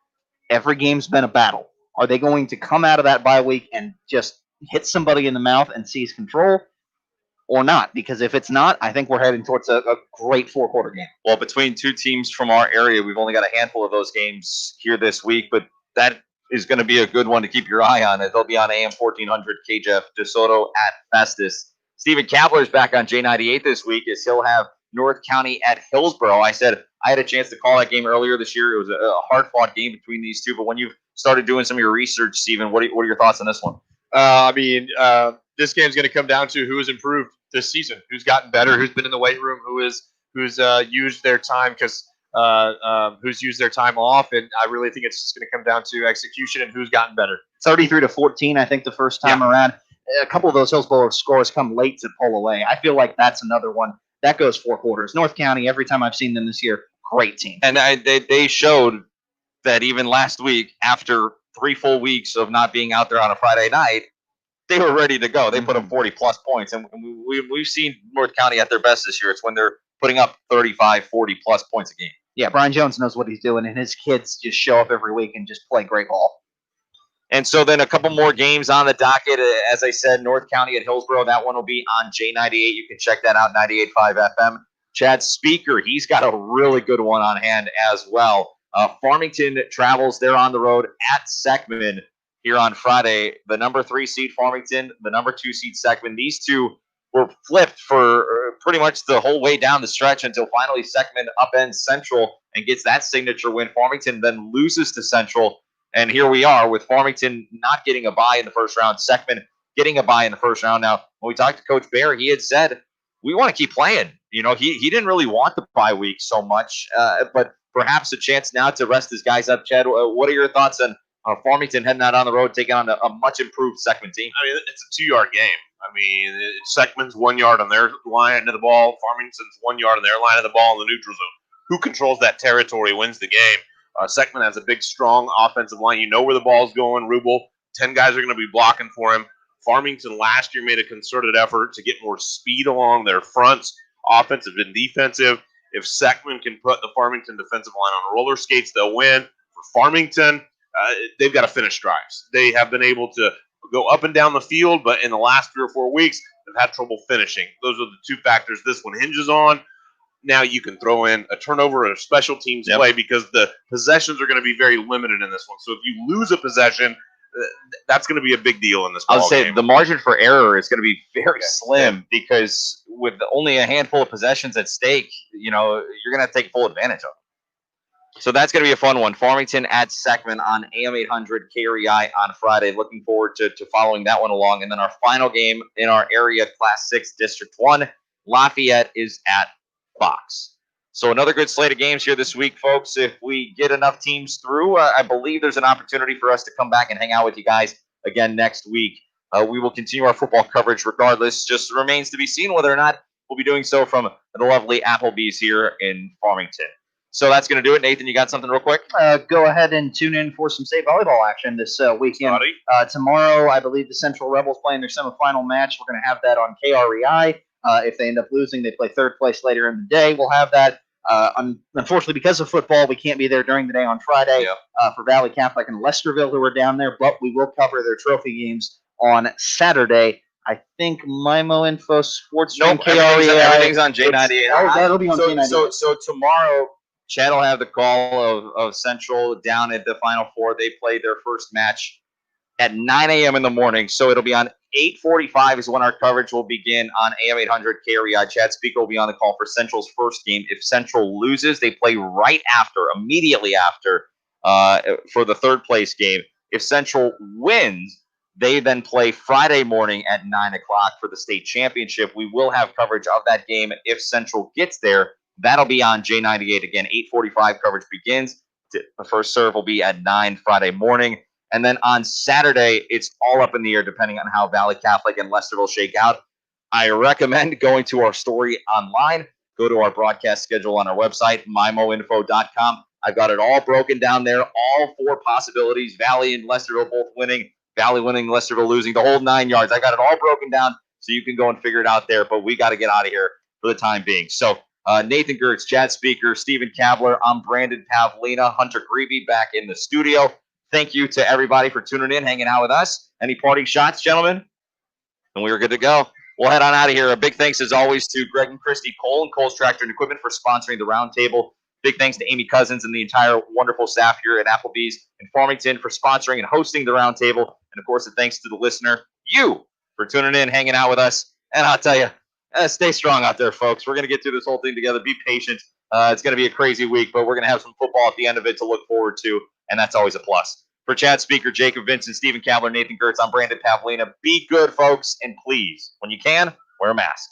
[SPEAKER 2] every game's been a battle. Are they going to come out of that bye week and just hit somebody in the mouth and seize control, or not? Because if it's not, I think we're heading towards a great 4-quarter game.
[SPEAKER 1] Well, between 2 teams from our area, we've only got a handful of those games here this week, but that is going to be a good one to keep your eye on. They'll be on AM 1400 KJF, DeSoto at Festus. Stephen Kapler is back on J98 this week as he'll have North County at Hillsborough. I said I had a chance to call that game earlier this year. It was a hard-fought game between these two, but when you've started doing some of your research, Stephen, what are your thoughts on this one?
[SPEAKER 8] This game's going to come down to who has improved this season, who's gotten better, who's been in the weight room, who's used their time who's used their time off, and I really think it's just going to come down to execution and who's gotten better.
[SPEAKER 2] 33-14, I think the first time around. A couple of those Hillsborough scores come late to pull away. I feel like that's another one that goes 4 quarters. North County, every time I've seen them this year, great team.
[SPEAKER 1] And they showed that even last week, after 3 full weeks of not being out there on a Friday night, they were ready to go. They put up 40-plus points. And we've seen North County at their best this year. It's when they're putting up 35, 40-plus points a game.
[SPEAKER 2] Yeah, Brian Jones knows what he's doing, and his kids just show up every week and just play great ball.
[SPEAKER 1] And so then a couple more games on the docket. As I said, North County at Hillsborough, that one will be on J98. You can check that out, 98.5 FM. Chad Speaker, he's got a really good one on hand as well. Farmington travels. They're on the road at Seckman here on Friday. The number 3 seed Farmington, the number 2 seed Seckman. These two were flipped for pretty much the whole way down the stretch until finally Seckman upends Central and gets that signature win. Farmington then loses to Central. And here we are with Farmington not getting a bye in the first round, Seckman getting a bye in the first round. Now, when we talked to Coach Bear, he had said, we want to keep playing. He didn't really want the bye week so much, but perhaps a chance now to rest his guys up. Chad, what are your thoughts on Farmington heading out on the road, taking on a much improved Seckman team?
[SPEAKER 3] I mean, it's a 2-yard game. Seckman's 1 yard on their line of the ball. Farmington's 1 yard on their line of the ball in the neutral zone. Who controls that territory wins the game. Seckman has a big, strong offensive line. You know where the ball's going. Rubel, 10 guys are going to be blocking for him. Farmington last year made a concerted effort to get more speed along their fronts, offensive and defensive. If Seckman can put the Farmington defensive line on roller skates, they'll win. For Farmington, they've got to finish drives. They have been able to go up and down the field, but in the last 3 or 4 weeks, they've had trouble finishing. Those are the 2 factors this one hinges on. Now you can throw in a turnover or a special teams play because the possessions are going to be very limited in this one. So if you lose a possession, that's going to be a big deal in this ball game.
[SPEAKER 1] I would say the margin for error is going to be very slim because with only a handful of possessions at stake, you're going to take full advantage of them. So that's going to be a fun one. Farmington at Seckman on AM 800 KREI on Friday. Looking forward to following that one along. And then our final game in our area, Class 6, District 1, Lafayette is at Fox. So another good slate of games here this week, folks. If we get enough teams through, I believe there's an opportunity for us to come back and hang out with you guys again next week. We will continue our football coverage regardless. Just remains to be seen whether or not we'll be doing so from the lovely Applebee's here in Farmington. So that's going to do it. Nathan, you got something real quick?
[SPEAKER 2] Go ahead and tune in for some state volleyball action this weekend. Tomorrow, I believe the Central Rebels playing their semifinal match. We're going to have that on KREI. If they end up losing, they play third place later in the day. We'll have that. Unfortunately, because of football, we can't be there during the day on Friday for Valley Catholic and Lesterville, who are down there, but we will cover their trophy games on Saturday. I think Mimo Info Sports
[SPEAKER 1] Nope,
[SPEAKER 2] KREI.
[SPEAKER 1] everything's on J98.
[SPEAKER 2] Oh, that'll be on J98.
[SPEAKER 1] So tomorrow, Chad will have the call of Central down at the Final Four. They play their first match at 9 a.m. in the morning. So it'll be on 8:45 is when our coverage will begin on AM 800 KREI. Chad Speaker will be on the call for Central's first game. If Central loses, they play immediately after, for the third place game. If Central wins, they then play Friday morning at 9 o'clock for the state championship. We will have coverage of that game if Central gets there. That'll be on J98 again. 8:45 coverage begins. The first serve will be at 9 Friday morning. And then on Saturday, it's all up in the air depending on how Valley Catholic and Lesterville shake out. I recommend going to our story online. Go to our broadcast schedule on our website, mimoinfo.com. I've got it all broken down there, all four possibilities, Valley and Lesterville both winning, Valley winning, Lesterville losing, the whole 9 yards. I got it all broken down so you can go and figure it out there, but we got to get out of here for the time being. So Nathan Gertz, Chad Speaker, Stephen Kabler, I'm Brandon Pavlina, Hunter Greeby back in the studio. Thank you to everybody for tuning in, hanging out with us. Any parting shots, gentlemen? And we are good to go. We'll head on out of here. A big thanks, as always, to Greg and Christy Cole and Cole's Tractor and Equipment for sponsoring the roundtable. Big thanks to Amy Cousins and the entire wonderful staff here at Applebee's in Farmington for sponsoring and hosting the roundtable. And, of course, a thanks to the listener, you, for tuning in, hanging out with us. And I'll tell you, stay strong out there, folks. We're going to get through this whole thing together. Be patient. It's going to be a crazy week, but we're going to have some football at the end of it to look forward to, and that's always a plus. For Chad Speaker, Jacob Vincent, Stephen Kabler, Nathan Gertz, I'm Brandon Pavlina. Be good, folks, and please, when you can, wear a mask.